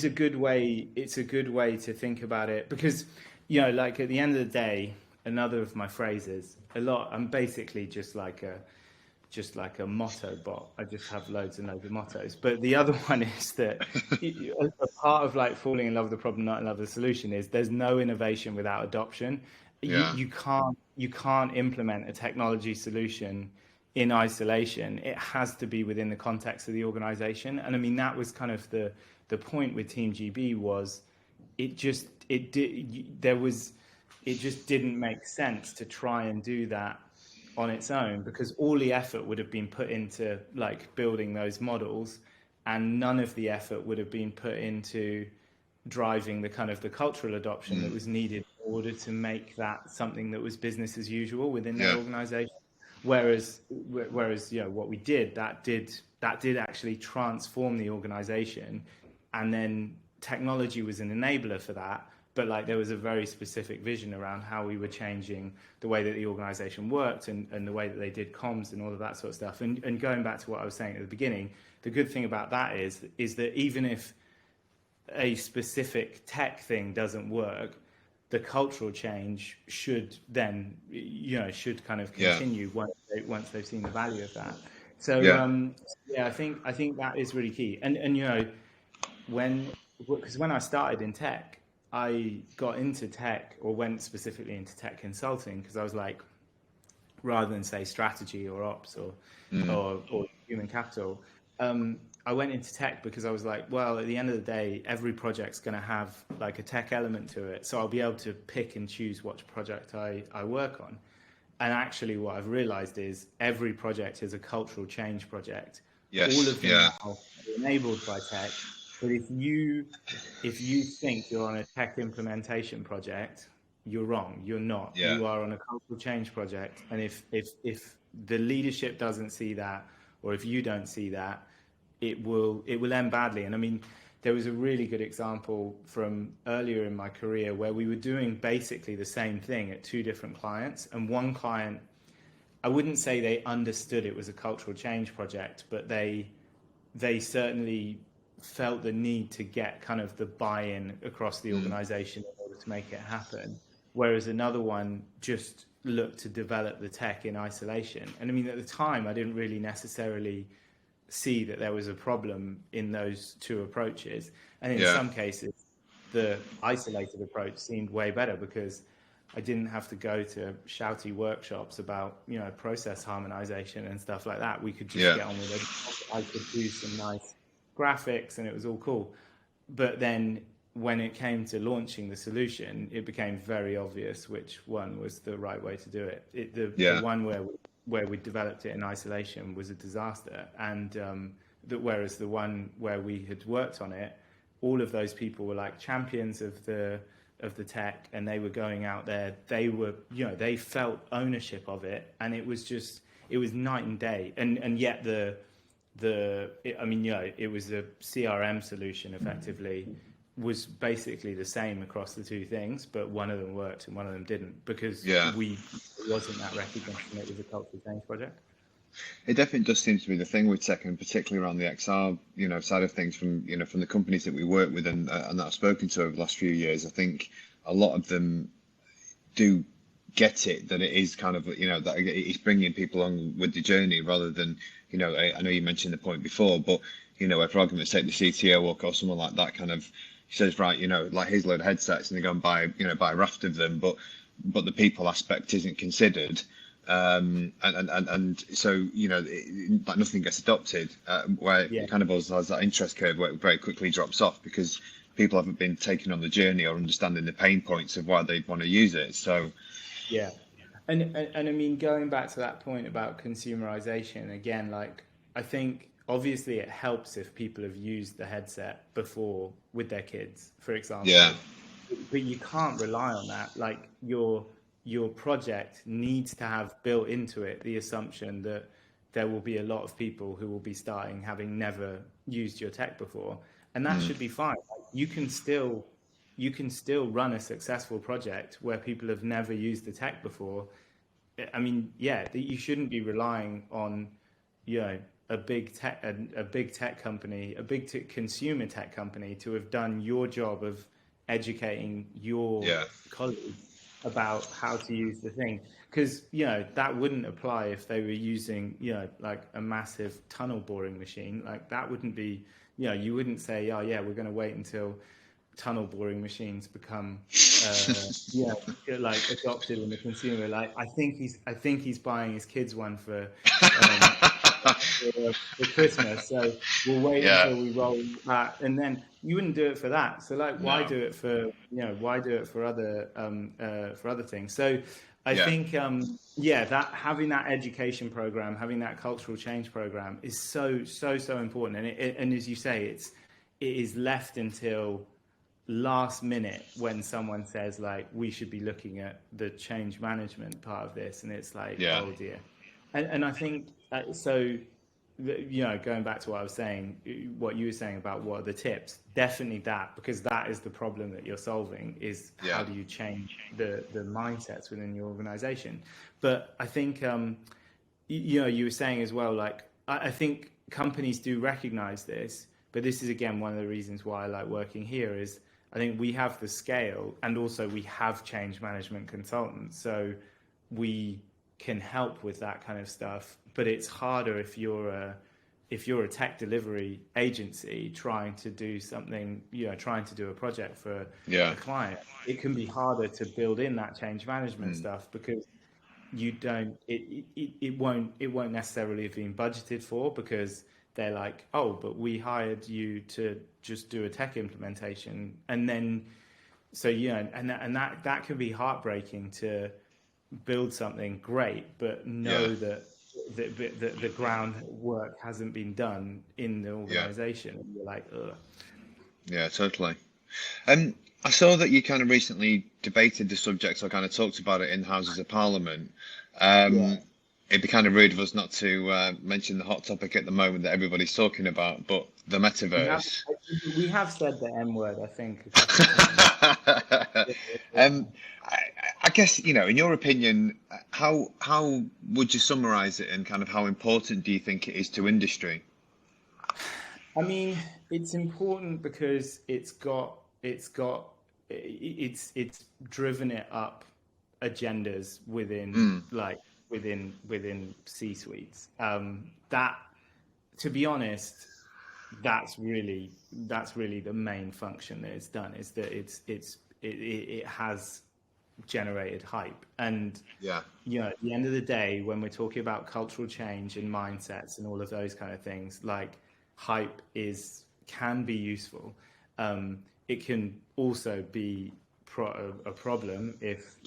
a good way. It's a good way to think about it, because like at the end of the day, another of my phrases, I'm basically just like a motto bot. I just have loads and loads of mottos. But the other one is that a part of like falling in love with the problem, not in love with the solution, is there's no innovation without adoption. Yeah. You can't implement a technology solution in isolation. It has to be within the context of the organization. And I mean, that was kind of the point with Team GB was it just didn't make sense to try and do that on its own, because all the effort would have been put into like building those models, and none of the effort would have been put into driving the kind of the cultural adoption that was needed in order to make that something that was business as usual within their organization. Whereas what we did did actually transform the organization, and then technology was an enabler for that. But like there was a very specific vision around how we were changing the way that the organization worked and the way that they did comms and all of that sort of stuff. And going back to what I was saying at the beginning, the good thing about that is that even if a specific tech thing doesn't work, the cultural change should then, should kind of continue once they've seen the value of that. So I think that is really key. And because when I started in tech, I got into tech, or went specifically into tech consulting, because I was like, rather than say strategy or ops or human capital, I went into tech because I was like, well, at the end of the day, every project's going to have like a tech element to it. So I'll be able to pick and choose which project I work on. And actually what I've realized is every project is a cultural change project. Yes. All of them are enabled by tech. But if you think you're on a tech implementation project, you're wrong. You're not. Yeah. You are on a cultural change project. And if the leadership doesn't see that, or if you don't see that, it will end badly. And I mean, there was a really good example from earlier in my career where we were doing basically the same thing at two different clients. And one client, I wouldn't say they understood it was a cultural change project, but they certainly felt the need to get kind of the buy-in across the organization in order to make it happen. Whereas another one just looked to develop the tech in isolation. And I mean, at the time, I didn't really necessarily see that there was a problem in those two approaches. And in some cases, the isolated approach seemed way better, because I didn't have to go to shouty workshops about, process harmonization and stuff like that. We could just get on with it. I could do some nice graphics and it was all cool. But then when it came to launching the solution, it became very obvious which one was the right way to do it. The one where we developed it in isolation was a disaster, and whereas the one where we had worked on it, all of those people were like champions of the tech, and they were going out there. They were, they felt ownership of it, and it was night and day. And yet it was a CRM solution effectively, was basically the same across the two things, but one of them worked and one of them didn't, because it wasn't that recognition. It was a cultural change project. It definitely does seem to be the thing with tech, and particularly around the XR, side of things from the companies that we work with and that I've spoken to over the last few years. I think a lot of them do get it, that it is kind of, that it's bringing people on with the journey rather than, I know you mentioned the point before, but, if for argument's sake, the CTO or someone like that kind of says, right, like here's a load of headsets, and they go and buy a raft of them, but the people aspect isn't considered. And so like nothing gets adopted, where it kind of also has that interest curve where it very quickly drops off because people haven't been taken on the journey or understanding the pain points of why they want to use it. So and I mean, going back to that point about consumerization again, like I think obviously it helps if people have used the headset before with their kids, for example, but you can't rely on that. Like your project needs to have built into it the assumption that there will be a lot of people who will be starting having never used your tech before, and that should be fine. You can still run a successful project where people have never used the tech before. I mean, you shouldn't be relying on a big tech company, a big consumer tech company to have done your job of educating your colleagues about how to use the thing, because that wouldn't apply if they were using like a massive tunnel boring machine. Like that wouldn't be, you wouldn't say, oh yeah, we're going to wait until tunnel boring machines become like adopted in the consumer. Like I think he's buying his kids one for Christmas, so we'll wait until we roll that, and then you wouldn't do it for that. So like, why do it for other things? So I think that having that education program, having that cultural change program is so important, and as you say, it is left until last minute when someone says like we should be looking at the change management part of this, and it's like oh dear. And I think going back to what I was saying, what you were saying about what are the tips, definitely that, because that is the problem that you're solving, is how do you change the mindsets within your organization. But I think you were saying as well, like I think companies do recognize this, but this is again one of the reasons why I like working here, is I think we have the scale, and also we have change management consultants, so we can help with that kind of stuff. But it's harder if you're a tech delivery agency trying to do something, trying to do a project for a client. It can be harder to build in that change management stuff, because it won't necessarily have been budgeted for, because they're like, oh, but we hired you to just do a tech implementation, and then and that can be heartbreaking to build something great, but know that the groundwork hasn't been done in the organization, and you're like, ugh. Yeah, totally. I saw that you kind of recently debated the subject, or kind of talked about it in Houses of Parliament. It'd be kind of rude of us not to mention the hot topic at the moment that everybody's talking about, but the Metaverse. We have said the M word, I think. I guess, in your opinion, how would you summarize it, and kind of how important do you think it is to industry? I mean, it's important because it's driven it up agendas within within C-suites. That, to be honest, that's really the main function that it's done, is that it has generated hype. And at the end of the day, when we're talking about cultural change and mindsets and all of those kind of things, like hype can be useful. it can also be a problem if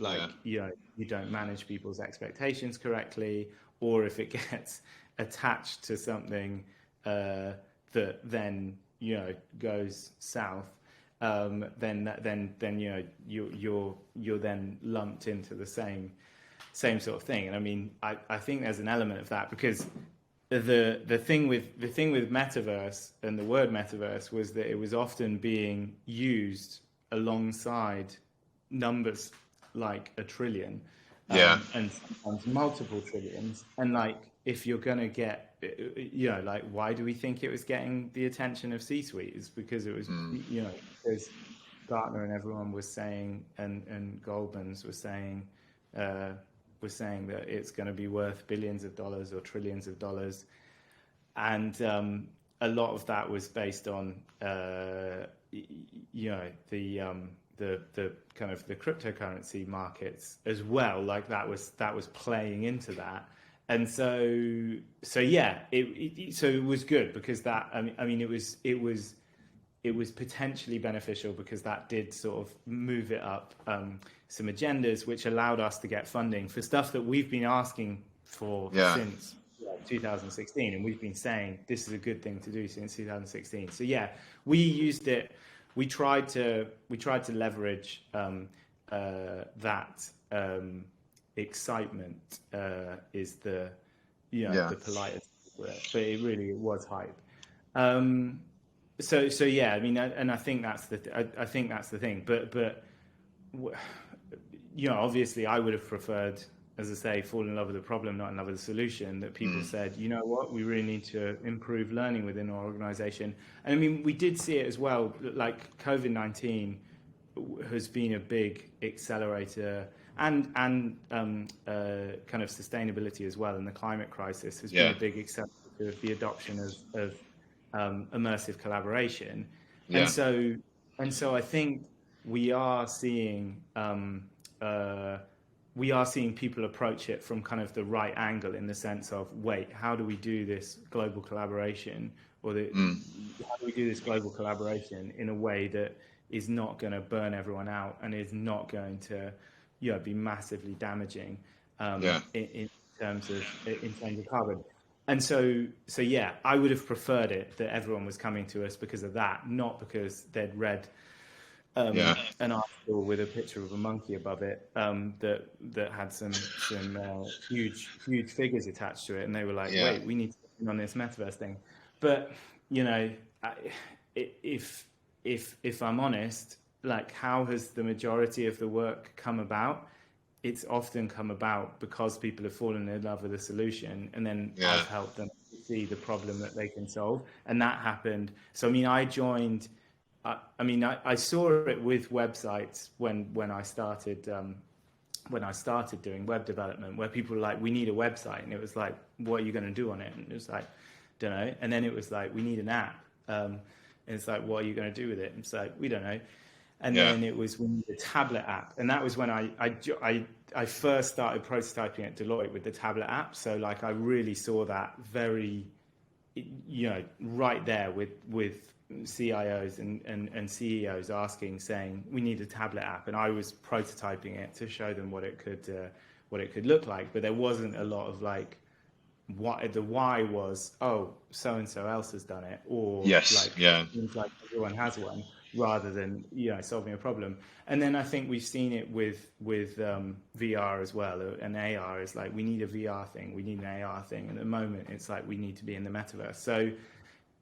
you don't manage people's expectations correctly, or if it gets attached to something that then goes south. Then you're then lumped into the same sort of thing. And I mean, I think there's an element of that, because the thing with metaverse and the word metaverse was that it was often being used alongside numbers like a trillion, and sometimes multiple trillions. And like, if you're gonna get, like, why do we think it was getting the attention of C-suite? Is because it was, because Gartner and everyone was saying, and Goldman's was saying that it's going to be worth billions of dollars or trillions of dollars, and a lot of that was based on the kind of the cryptocurrency markets as well. Like that was playing into that. And so yeah, it was good, because that, I mean, it was potentially beneficial, because that did sort of move it up some agendas, which allowed us to get funding for stuff that we've been asking for since 2016, and we've been saying this is a good thing to do since 2016. So yeah, we used it. We tried to leverage that. Excitement is the the politest word, but it was hype. So yeah, I mean, and I think that's the thing. But obviously, I would have preferred, as I say, fall in love with the problem, not in love with the solution. That people said, you know what, we really need to improve learning within our organization. And I mean, we did see it as well. Like COVID-19 has been a big accelerator. And kind of sustainability as well, and the climate crisis has been a big accelerator of the adoption of immersive collaboration. And so I think we are seeing people approach it from kind of the right angle, in the sense of, wait, how do we do this global collaboration, or how do we do this global collaboration in a way that is not going to burn everyone out and is not going to be massively damaging in terms of carbon. And so yeah, I would have preferred it that everyone was coming to us because of that, not because they'd read an article with a picture of a monkey above it that had some huge figures attached to it, and they were like, wait, we need to get on this metaverse thing. But if I'm honest, like, how has the majority of the work come about? It's often come about because people have fallen in love with a solution, and then I've helped them see the problem that they can solve. And that happened. So, I mean, I joined, I saw it with websites when I started doing web development, where people were like, we need a website. And it was like, what are you going to do on it? And it was like, don't know. And then it was like, we need an app. And it's like, what are you going to do with it? And it's like, we don't know. And then it was, we need a tablet app. And that was when I first started prototyping at Deloitte with the tablet app. So like, I really saw that very, right there with CIOs and CEOs saying, we need a tablet app. And I was prototyping it to show them what it could look like. But there wasn't a lot of like, what the why was, oh, so-and-so else has done it. Or seems like everyone has one, rather than solving a problem. And then I think we've seen it with VR as well, and AR is like, we need a VR thing, we need an AR thing, and at the moment it's like, we need to be in the metaverse. So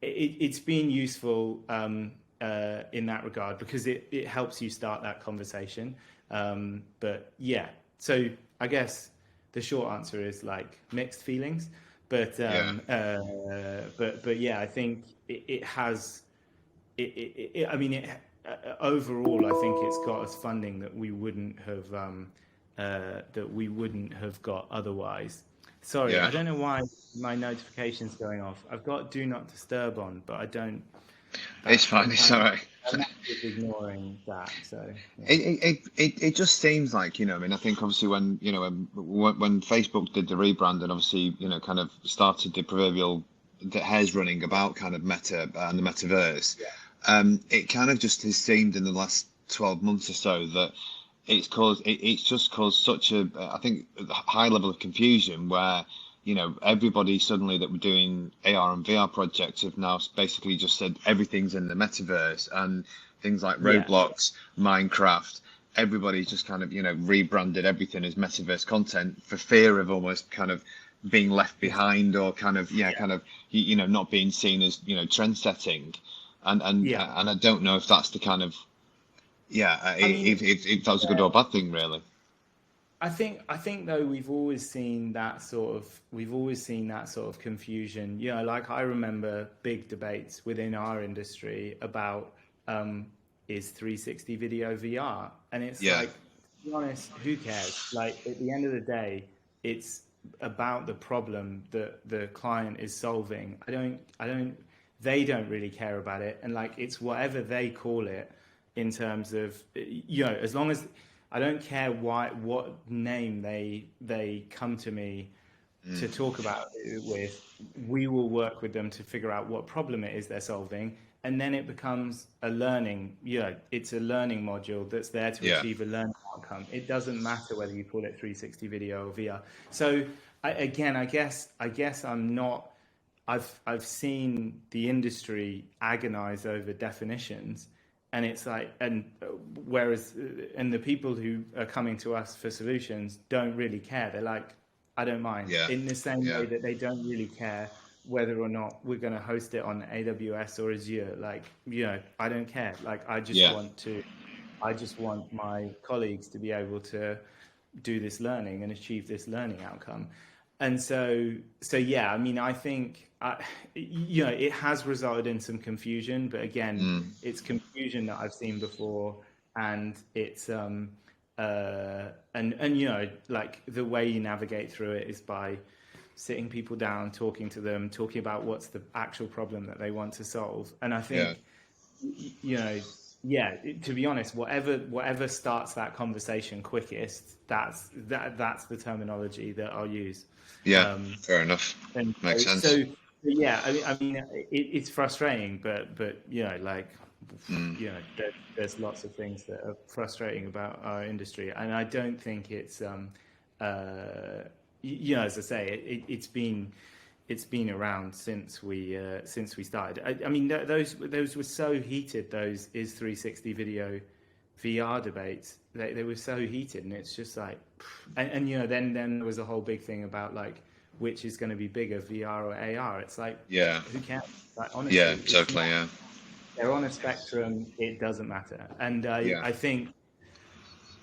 it's been useful in that regard, because it helps you start that conversation. But yeah, so I guess the short answer is like mixed feelings, but yeah, I think it has. Overall, I think it's got us funding that we wouldn't have got otherwise. Sorry, I don't know why my notification's going off. I've got Do Not Disturb on, but I don't. It's fine. It's all right. I'm ignoring that. So it just seems like, I think obviously when Facebook did the rebrand, and obviously kind of started the proverbial hairs running about kind of Meta and the Metaverse. it kind of just has seemed in the last 12 months or so that it's just caused such a, I think, a high level of confusion where, everybody suddenly that were doing AR and VR projects have now basically just said everything's in the metaverse, and things like Yeah. Roblox, Minecraft, everybody's just kind of, rebranded everything as metaverse content for fear of almost kind of being left behind, or kind of, not being seen as, trend setting. And I don't know if that's the kind of, I mean, if that was a good or bad thing, really. I think though we've always seen that sort of confusion. Like I remember big debates within our industry about is 360 video VR, and it's Yeah, like, to be honest, who cares? Like at the end of the day, it's about the problem that the client is solving. They don't really care about it, and like it's whatever they call it in terms of, as long as I don't care what name they come to me to talk about it with, we will work with them to figure out what problem it is they're solving, and then it becomes a learning, it's a learning module that's there to yeah, achieve a learning outcome. It doesn't matter whether you call it 360 video or VR. So I guess I'm not. I've seen the industry agonize over definitions, and it's like, whereas and the people who are coming to us for solutions don't really care. They're like, I don't mind, yeah, in the same yeah, way that they don't really care whether or not we're going to host it on AWS or Azure. Like, I don't care. Like, yeah, I just want my colleagues to be able to do this learning and achieve this learning outcome. And so yeah, I mean, I think, it has resulted in some confusion, but again, it's confusion that I've seen before, and it's and like the way you navigate through it is by sitting people down, talking to them, talking about what's the actual problem that they want to solve. And I yeah, think, yeah, to be honest, whatever starts that conversation quickest, that's the terminology that I'll use. yeah. Um, Fair enough. and Makes so, sense. yeah, I mean, it's frustrating, but like, there's lots of things that are frustrating about our industry, and I don't think it's as I say, it's been around since we started. I mean, those were so heated. Those is 360 video VR debates. They were so heated, and it's just like, and then there was a whole big thing about like which is going to be bigger, VR or AR. It's like, Yeah, who cares? Like, honestly, yeah, it's totally. not. Yeah, They're on a spectrum. It doesn't matter, and yeah, I think,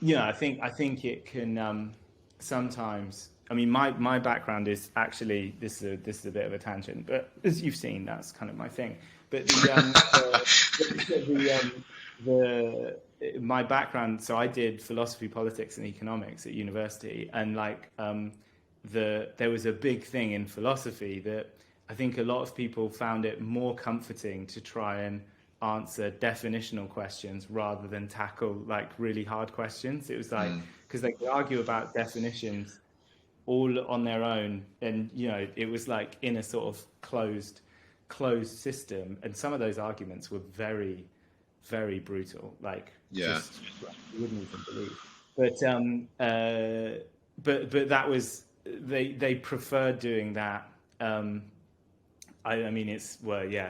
I think it can sometimes. I mean, my background is actually, this is a bit of a tangent, but as you've seen, that's kind of my thing. But my background. So I did philosophy, politics, and economics at university, and like there was a big thing in philosophy that I think a lot of people found it more comforting to try and answer definitional questions rather than tackle like really hard questions. It was like, because they could argue about definitions all on their own, and it was like in a sort of closed system, and some of those arguments were very, very brutal, like yeah, just you wouldn't even believe. But that was, they preferred doing that. I mean, it's, well, yeah,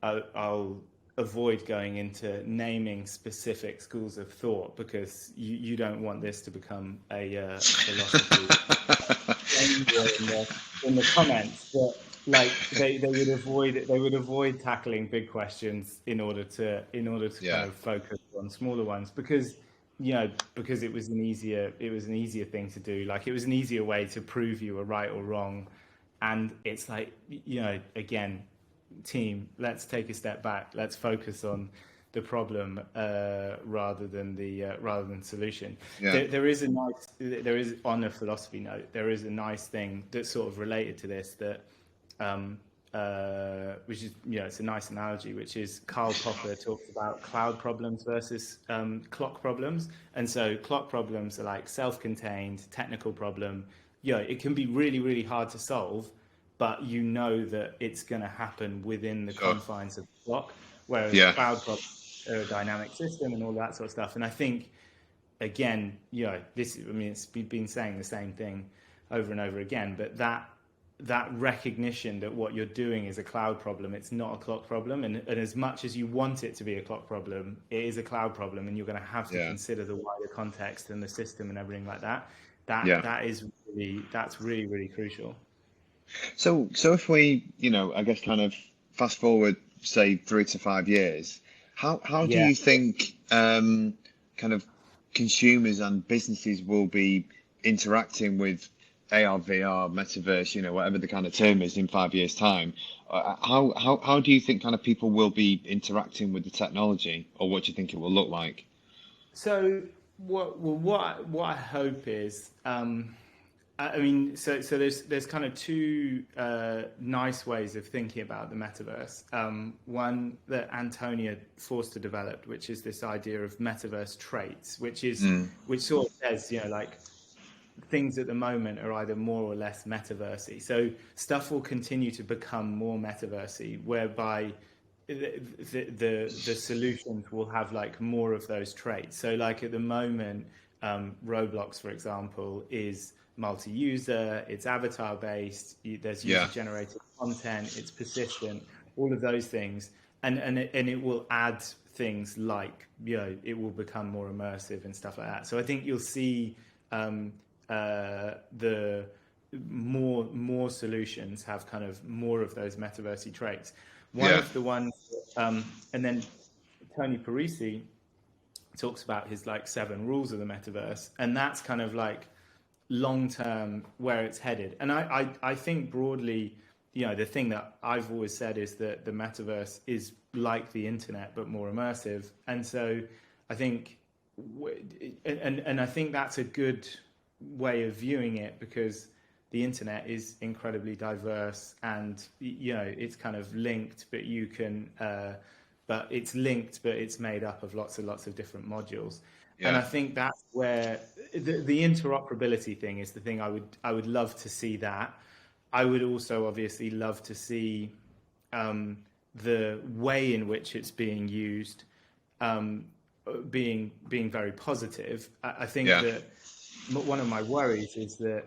I'll avoid going into naming specific schools of thought, because you don't want this to become a philosophy in the comments. But like they would avoid tackling big questions in order to yeah, kind of focus on smaller ones, because because it was an easier thing to do. Like, it was an easier way to prove you were right or wrong. And it's like, again, team, let's take a step back. Let's focus on the problem rather than solution. yeah, There is on a philosophy note, there is a nice thing that's sort of related to this, that which is, it's a nice analogy, which is Karl Popper talks about cloud problems versus clock problems. And so clock problems are like self-contained technical problem. It can be really, really hard to solve, but you know that it's going to happen within the confines of the block, whereas cloud problems are a dynamic system and all that sort of stuff. And I think, again, it's been saying the same thing over and over again, but that recognition that what you're doing is a cloud problem, it's not a clock problem, and as much as you want it to be a clock problem, it is a cloud problem, and you're going to have to consider the wider context and the system and everything like that. That's really, really crucial. So if we, I guess kind of fast forward, say 3 to 5 years, how do you think kind of consumers and businesses will be interacting with ARVR, Metaverse, whatever the kind of term is in 5 years' time? How do you think kind of people will be interacting with the technology, or what do you think it will look like? So what I hope is, so there's kind of two nice ways of thinking about the metaverse. One that Antonia Forster developed, which is this idea of metaverse traits, which sort of says, like, things at the moment are either more or less metaversey. So stuff will continue to become more metaversey, whereby the solutions will have like more of those traits. So like at the moment, Roblox, for example, is multi-user, it's avatar based, there's user generated content, it's persistent, all of those things, and it will add things like, it will become more immersive and stuff like that. So I think you'll see the more solutions have kind of more of those metaversey traits. One of the ones, and then Tony Parisi talks about his like 7 rules of the metaverse, and that's kind of like long term where it's headed. And I think broadly, the thing that I've always said is that the metaverse is like the internet but more immersive. And so I think, and I think that's a good way of viewing it, because the internet is incredibly diverse, and it's kind of linked, but you can but it's linked, but it's made up of lots and lots of different modules. And I think that's where the interoperability thing is the thing I would love to see. That I would also obviously love to see the way in which it's being used being very positive. I think that one of my worries is that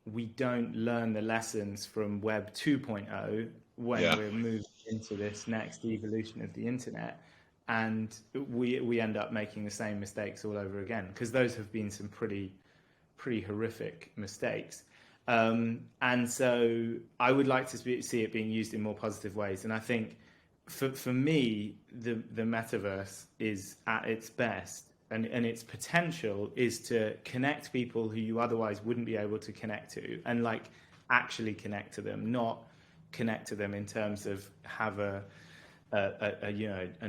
we don't learn the lessons from Web 2.0 when we're moving into this next evolution of the internet, and we end up making the same mistakes all over again, because those have been some pretty horrific mistakes. And so I would like to see it being used in more positive ways. And I think for me, the metaverse is at its best, and its potential is to connect people who you otherwise wouldn't be able to connect to, and like actually connect to them, not connect to them in terms of have an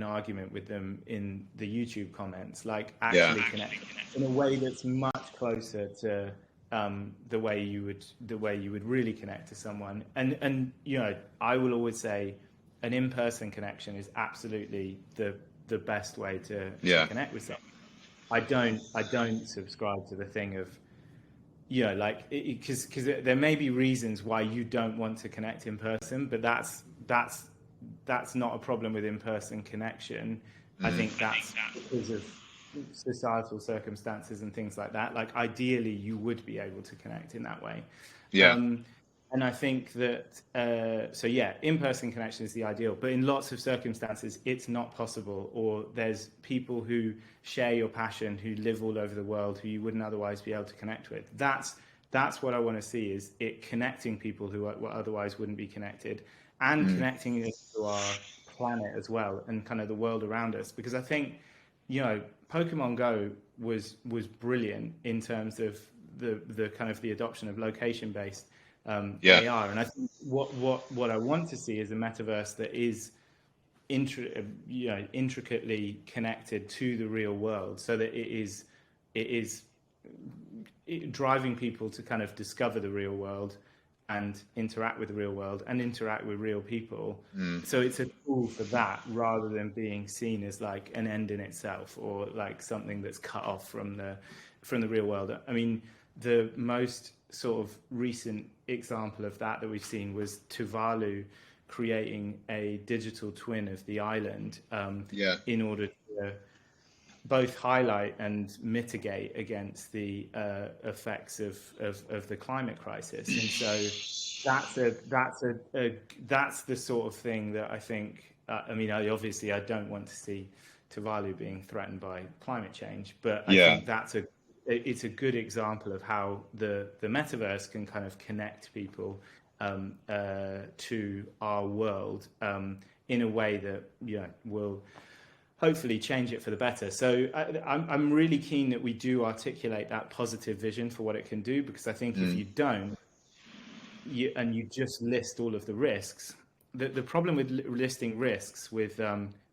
argument with them in the YouTube comments, like actually connect in a way that's much closer to the way you would really connect to someone. And I will always say an in-person connection is absolutely the best way to connect with someone. I don't subscribe to the thing of, because there may be reasons why you don't want to connect in person, but that's not a problem with in-person connection. I think that's because of societal circumstances and things like that. Like ideally you would be able to connect in that way. And I think that, in-person connection is the ideal, but in lots of circumstances, it's not possible, or there's people who share your passion, who live all over the world, who you wouldn't otherwise be able to connect with. That's what I want to see, is it connecting people who otherwise wouldn't be connected, and connecting us to our planet as well, and kind of the world around us. Because I think, Pokemon Go was brilliant in terms of the kind of the adoption of location-based AR, and I think what I want to see is a metaverse that is intricately connected to the real world, so that it is driving people to kind of discover the real world and interact with the real world and interact with real people. So it's a tool for that, rather than being seen as like an end in itself, or like something that's cut off from the real world. I mean, the most sort of recent example of that we've seen was Tuvalu creating a digital twin of the island in order to both highlight and mitigate against the effects of the climate crisis. And so that's the sort of thing that I think. I mean, obviously, I don't want to see Tuvalu being threatened by climate change, but I think it's a good example of how the metaverse can kind of connect people to our world in a way that will hopefully change it for the better. So I'm really keen that we do articulate that positive vision for what it can do, because I think if you don't, and you just list all of the risks, the problem with listing risks with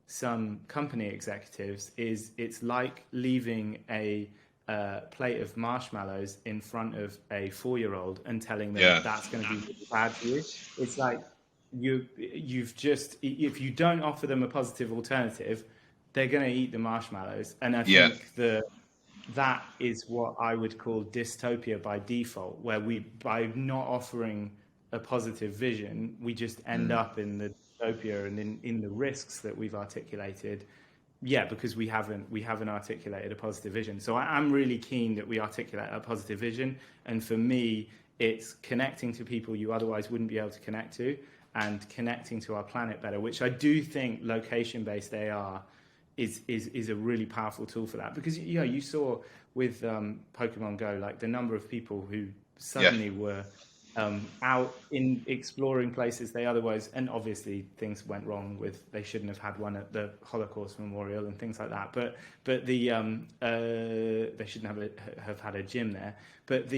some company executives is it's like leaving a plate of marshmallows in front of a 4-year-old and telling them that's going to be really bad for you. It's like you've just, if you don't offer them a positive alternative, they're going to eat the marshmallows. And I think that is what I would call dystopia by default, where by not offering a positive vision, we just end up in the dystopia and in the risks that we've articulated. Because we haven't articulated a positive vision. So I'm really keen that we articulate a positive vision. And for me, it's connecting to people you otherwise wouldn't be able to connect to, and connecting to our planet better, which I do think location-based AR is a really powerful tool for that. Because you saw with Pokemon Go, like the number of people who suddenly were out in exploring places they otherwise, and obviously things went wrong with, they shouldn't have had one at the Holocaust Memorial and things like that, but the they shouldn't have had a gym there, but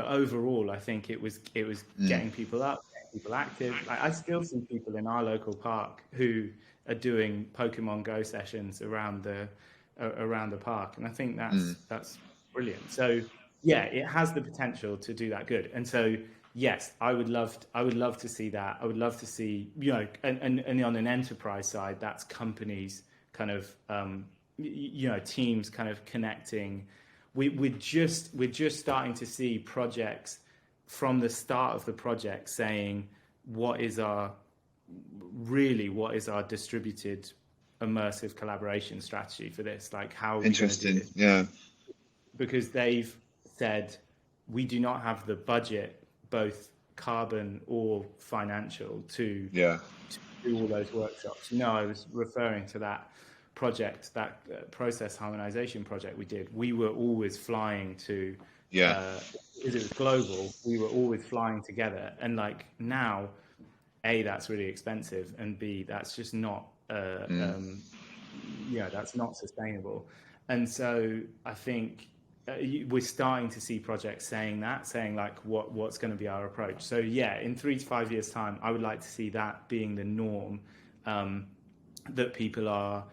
overall I think it was getting people up, getting people active. I still see people in our local park who are doing Pokemon Go sessions around the park, and I think that's brilliant. So it has the potential to do that good. And so, yes, I would love to see that. I would love to see, and on an enterprise side, that's companies kind of, teams kind of connecting. We're just starting to see projects from the start of the project saying, what is our distributed immersive collaboration strategy for this? Like, how are we going to do this? Yeah. Because they've said, we do not have the budget, both carbon or financial, to do all those workshops. I was referring to that project, that process harmonization project we did. We were always flying to, because it was global, we were always flying together. And like now, A, that's really expensive, and B, that's just not, that's not sustainable. And so I think we're starting to see projects saying like what's going to be our approach. So in 3 to 5 years time, I would like to see that being the norm, that people are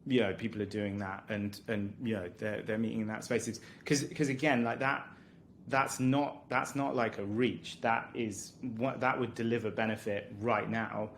doing that, and they're meeting in that spaces, because again, like that's not like a reach. That is what that would deliver benefit right now.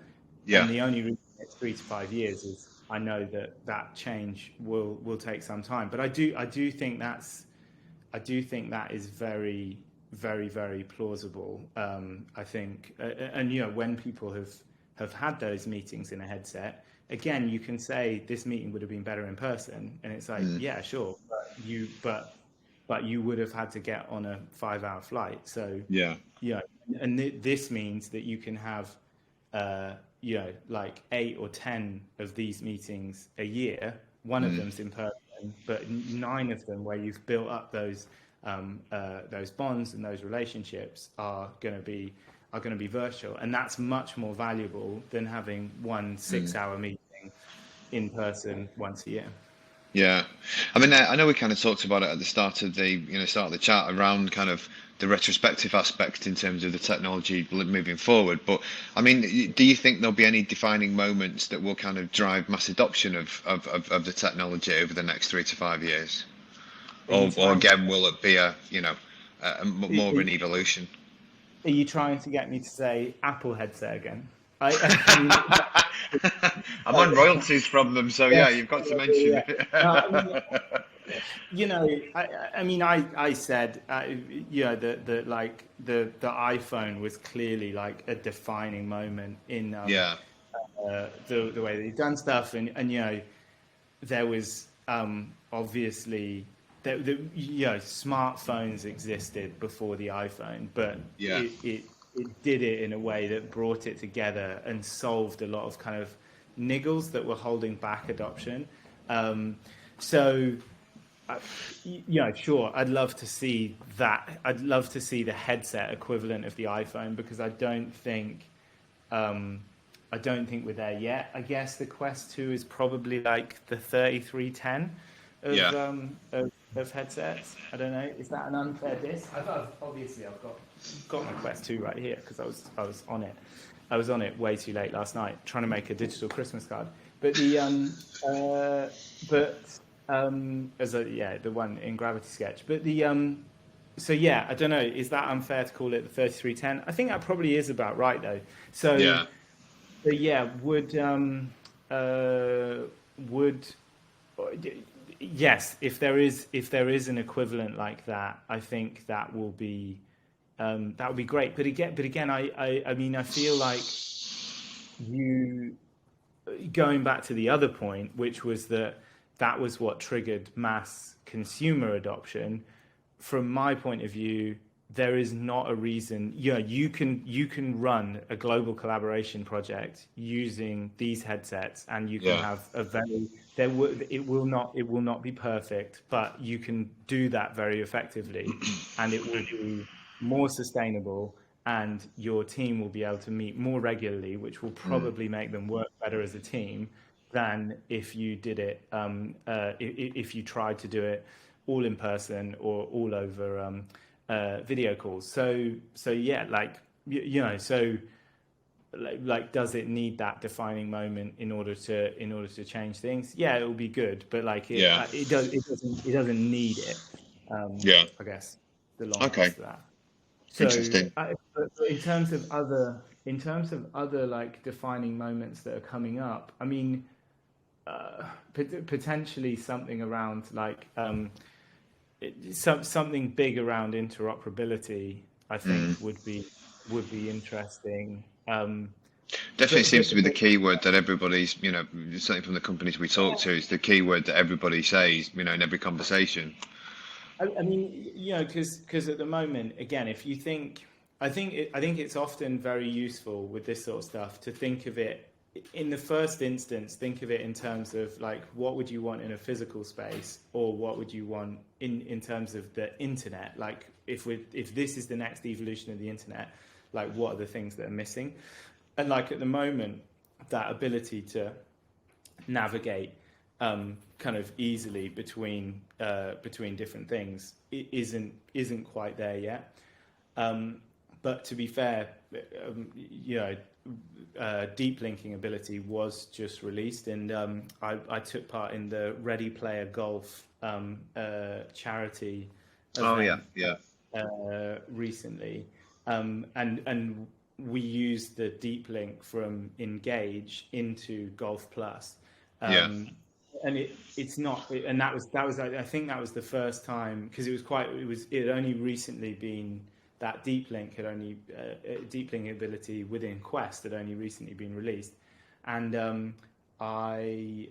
And the only reason it's 3 to 5 years is I know that change will take some time. But I do think that is very, very, very plausible. I think, and when people have had those meetings in a headset, again, you can say this meeting would have been better in person, and it's like, sure, but you would have had to get on a 5-hour flight. So and this means that you can have like 8 or 10 of these meetings a year. One of them's in person, but 9 of them where you've built up those bonds and those relationships are going to be virtual, and that's much more valuable than having one 6-hour meeting in person once a year. Yeah, I mean, I know we kind of talked about it at the start of the chat around kind of the retrospective aspect in terms of the technology moving forward. But I mean, do you think there'll be any defining moments that will kind of drive mass adoption of the technology over the next 3 to 5 years, or again, will it be more of an evolution? Are you trying to get me to say Apple headset again? I'm on royalties from them, so yeah, Yes, you've got to mention yeah. it. No, I mean, you know, I mean, I said, you know, that like the iPhone was clearly like a defining moment in Yeah, the way that he'd done stuff, and you know, there was obviously you know, smartphones existed before the iPhone, but yeah, it did it in a way that brought it together and solved a lot of kind of niggles that were holding back adoption. So you know, sure, I'd love to see that. I'd love to see the headset equivalent of the iPhone, because I don't think we're there yet. I guess the Quest 2 is probably like the 3310 yeah. of headsets. I don't know. Is that an unfair diss? Obviously I've got my Quest 2 right here, because I was on it. I was on it way too late last night trying to make a digital Christmas card. But the the one in Gravity Sketch. But so yeah, I don't know. Is that unfair to call it the 3310? I think that probably is about right though. So Yeah. yeah, would yes, if there is an equivalent like that, I think that will be great. But again, I mean, I feel like you going back to the other point, which was that was what triggered mass consumer adoption. From my point of view, there is not a reason. Yeah, you can run a global collaboration project using these headsets, and you can have a very it will not be perfect, but you can do that very effectively, and it will be more sustainable, and your team will be able to meet more regularly, which will probably make them work better as a team than if you did it if you tried to do it all in person or all over video calls. So yeah, like you know, so like does it need that defining moment in order to change things? Yeah, it will be good, but like it doesn't need it. Yeah. I guess the long Okay. answer to that. So Interesting. but in terms of other like defining moments that are coming up, I mean, potentially something around like something big around interoperability, I think would be interesting. Definitely seems to be the But key word that everybody's, you know, certainly from the companies we talk to, is the key word that everybody says, you know, in every conversation. I mean, you know, because at the moment, again, if you think, I think it's often very useful with this sort of stuff to think of it in the first instance. Think of it in terms of like, what would you want in a physical space, or what would you want in terms of the internet? Like, if this is the next evolution of the internet, like, what are the things that are missing? And like at the moment, that ability to navigate kind of easily between different things isn't quite there yet. But to be fair, you know, deep linking ability was just released, and I took part in the Ready Player Golf charity event recently, and we used the deep link from Engage into Golf Plus. And it's not, and that was I think that was the first time, because it had only recently been, that deep link deep link ability within Quest had only recently been released, and I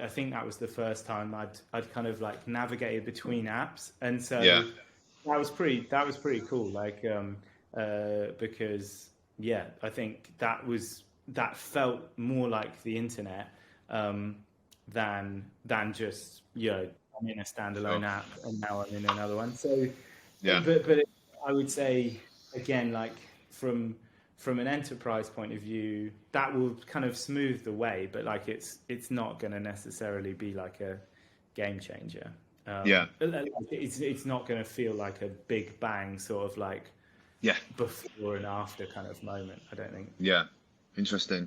think that was the first time I'd kind of like navigated between apps, and so that was pretty cool, like because yeah, I think that felt more like the internet than just, you know, I'm in a standalone app and now I'm in another one. So but I would say again, like from an enterprise point of view, that will kind of smooth the way, but like it's not going to necessarily be like a game changer. It's not going to feel like a big bang sort of like before and after kind of moment, I don't think. Yeah, interesting.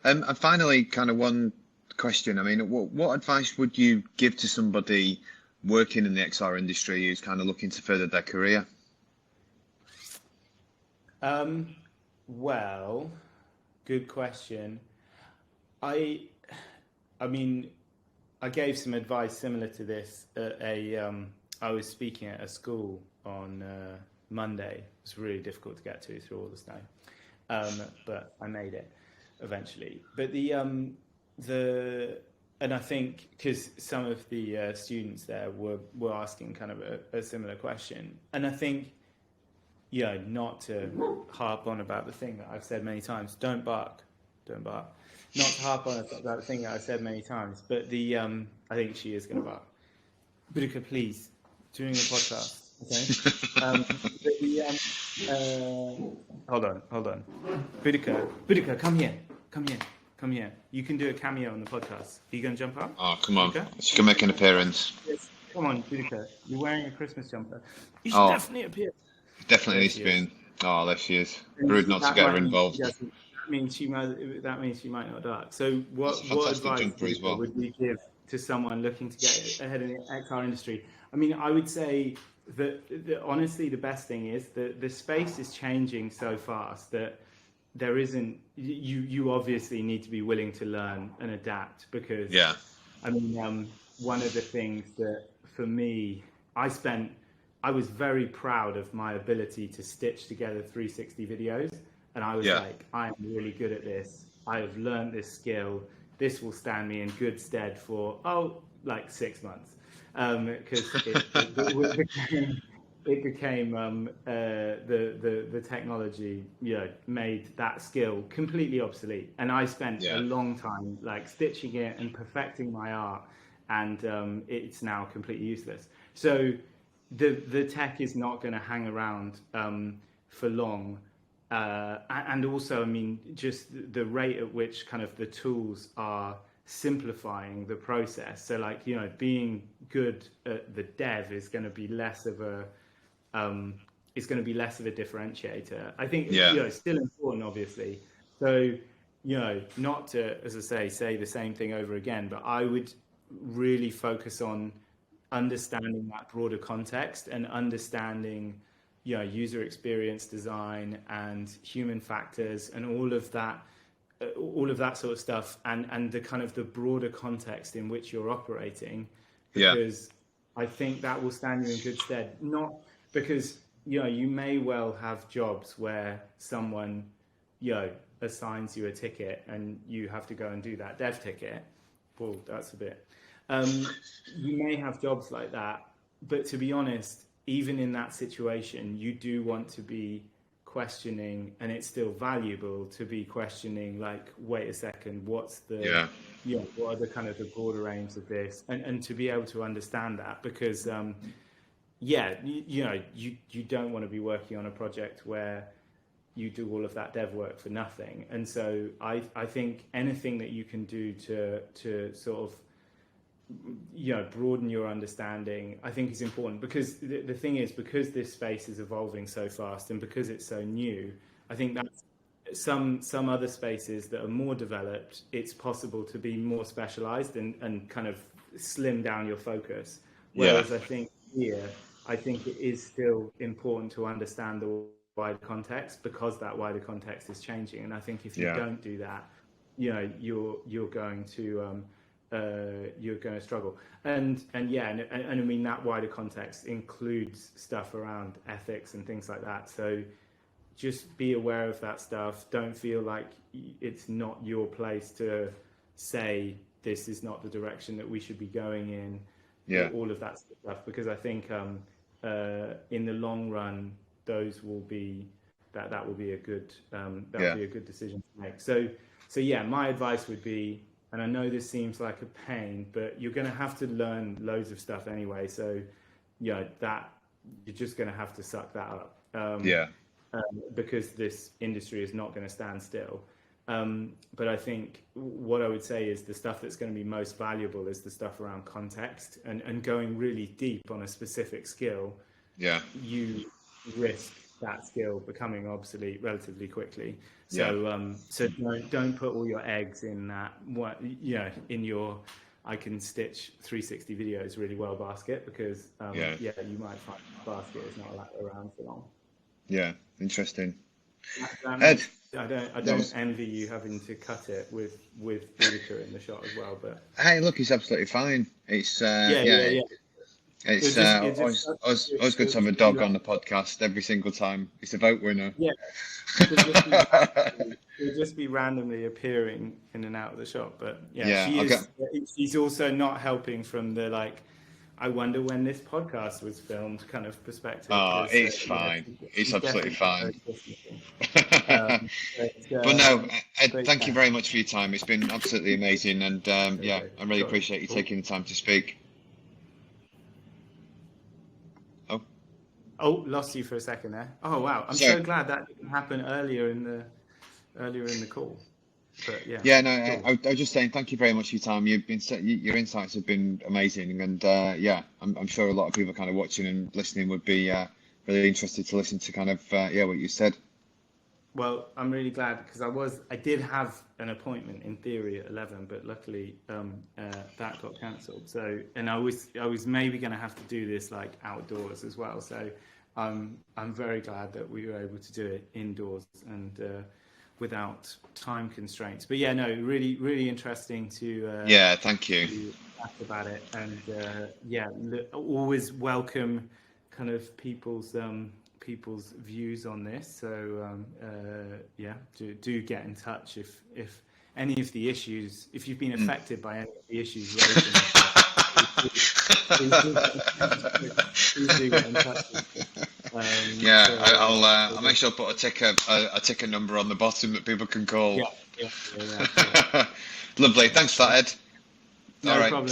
And finally, kind of one question. I mean, what advice would you give to somebody working in the XR industry who's kind of looking to further their career? Well, Good question. I mean, I gave some advice similar to this at I was speaking at a school on Monday. It was really difficult to get to through all the snow, but I made it eventually. But and I think because some of the students there were asking kind of a similar question, and I think, not to harp on about the thing that I've said many times, don't bark. Not to harp on about the thing that I've said many times, but I think she is going to bark. Boudica, please, during the podcast, okay? Hold on. Boudica, come here. You can do a cameo on the podcast. Are you going to jump up? Oh, come on. Boudica? She can make an appearance. Yes. Come on, Boudica. You're wearing a Christmas jumper. You should definitely appear. Definitely needs to be in. Oh, there she is. Rude not to get her involved. That means she might not dark. So what advice would we give to someone looking to get ahead in the XR industry? I mean, I would say that honestly, the best thing is that the space is changing so fast that there isn't. You obviously need to be willing to learn and adapt, because I mean, one of the things that for me, I was very proud of my ability to stitch together 360 videos. And I was like, I am really good at this. I have learned this skill. This will stand me in good stead for, like 6 months. Because it became the technology, made that skill completely obsolete. And I spent a long time like stitching it and perfecting my art. And it's now completely useless. So the tech is not going to hang around for long. And also, I mean, just the rate at which kind of the tools are simplifying the process. So like, being good at the dev is going to be less of a differentiator. I think, it's still important, obviously. So, not to, as I say the same thing over again, but I would really focus on understanding that broader context and understanding user experience design and human factors and all of that sort of stuff, and the kind of the broader context in which you're operating, because I think that will stand you in good stead. Not because you may well have jobs where someone assigns you a ticket and you have to go and do that dev ticket. Well, that's a bit you may have jobs like that, but to be honest, even in that situation, you do want to be questioning, and it's still valuable to be questioning, like, wait a second, what's the, what are the kind of the broader aims of this? And to be able to understand that, because, you don't want to be working on a project where you do all of that dev work for nothing. And so I think anything that you can do to sort of, broaden your understanding, I think is important, because the thing is, because this space is evolving so fast and because it's so new, I think that some other spaces that are more developed, it's possible to be more specialized and kind of slim down your focus. Whereas I think here, it is still important to understand the wider context, because that wider context is changing. And I think if you don't do that, you're going to struggle. And I mean, that wider context includes stuff around ethics and things like that. So just be aware of that stuff. Don't feel like it's not your place to say this is not the direction that we should be going in. All of that stuff, because I think in the long run, those will be that will be a good will be a good decision to make. So my advice would be, and I know this seems like a pain, but you're going to have to learn loads of stuff anyway. So, that you're just going to have to suck that up. Because this industry is not going to stand still. But I think what I would say is the stuff that's going to be most valuable is the stuff around context and going really deep on a specific skill. You risk that skill becoming obsolete relatively quickly. So don't put all your eggs in that in your I can stitch 360 videos really well basket, because you might find the basket is not around for long. Interesting. That Ed, I don't envy you having to cut it with Utica in the shot as well, but Hey, look, it's absolutely fine. It's yeah. it's always good to have a dog on the podcast every single time. It's a vote winner. Yeah, he'll just be randomly appearing in and out of the shot. But yeah, she's also not helping from the like, I wonder when this podcast was filmed kind of perspective. Oh, it's fine. It's absolutely fine. But no, Ed, thank you very much for your time. It's been absolutely amazing, and I really appreciate you taking the time to speak. Oh, lost you for a second there. Oh wow, I'm so glad that didn't happen earlier in the call. But yeah. Yeah, no, cool. I was just saying thank you very much for your time. Your insights have been amazing, and I'm sure a lot of people kind of watching and listening would be really interested to listen to kind of what you said. Well, I'm really glad because I did have an appointment in theory at 11, but luckily that got cancelled. So, and I was maybe going to have to do this like outdoors as well. So, I'm very glad that we were able to do it indoors and without time constraints. But yeah, no, really, really interesting to thank you. To ask about it, and always welcome kind of people's views on this. So do get in touch if any of the issues, if you've been affected by any of the issues raised, please do get in touch. I'll make sure I put a ticker number on the bottom that people can call. Yeah. Lovely. Thanks for that, Ed. No problem.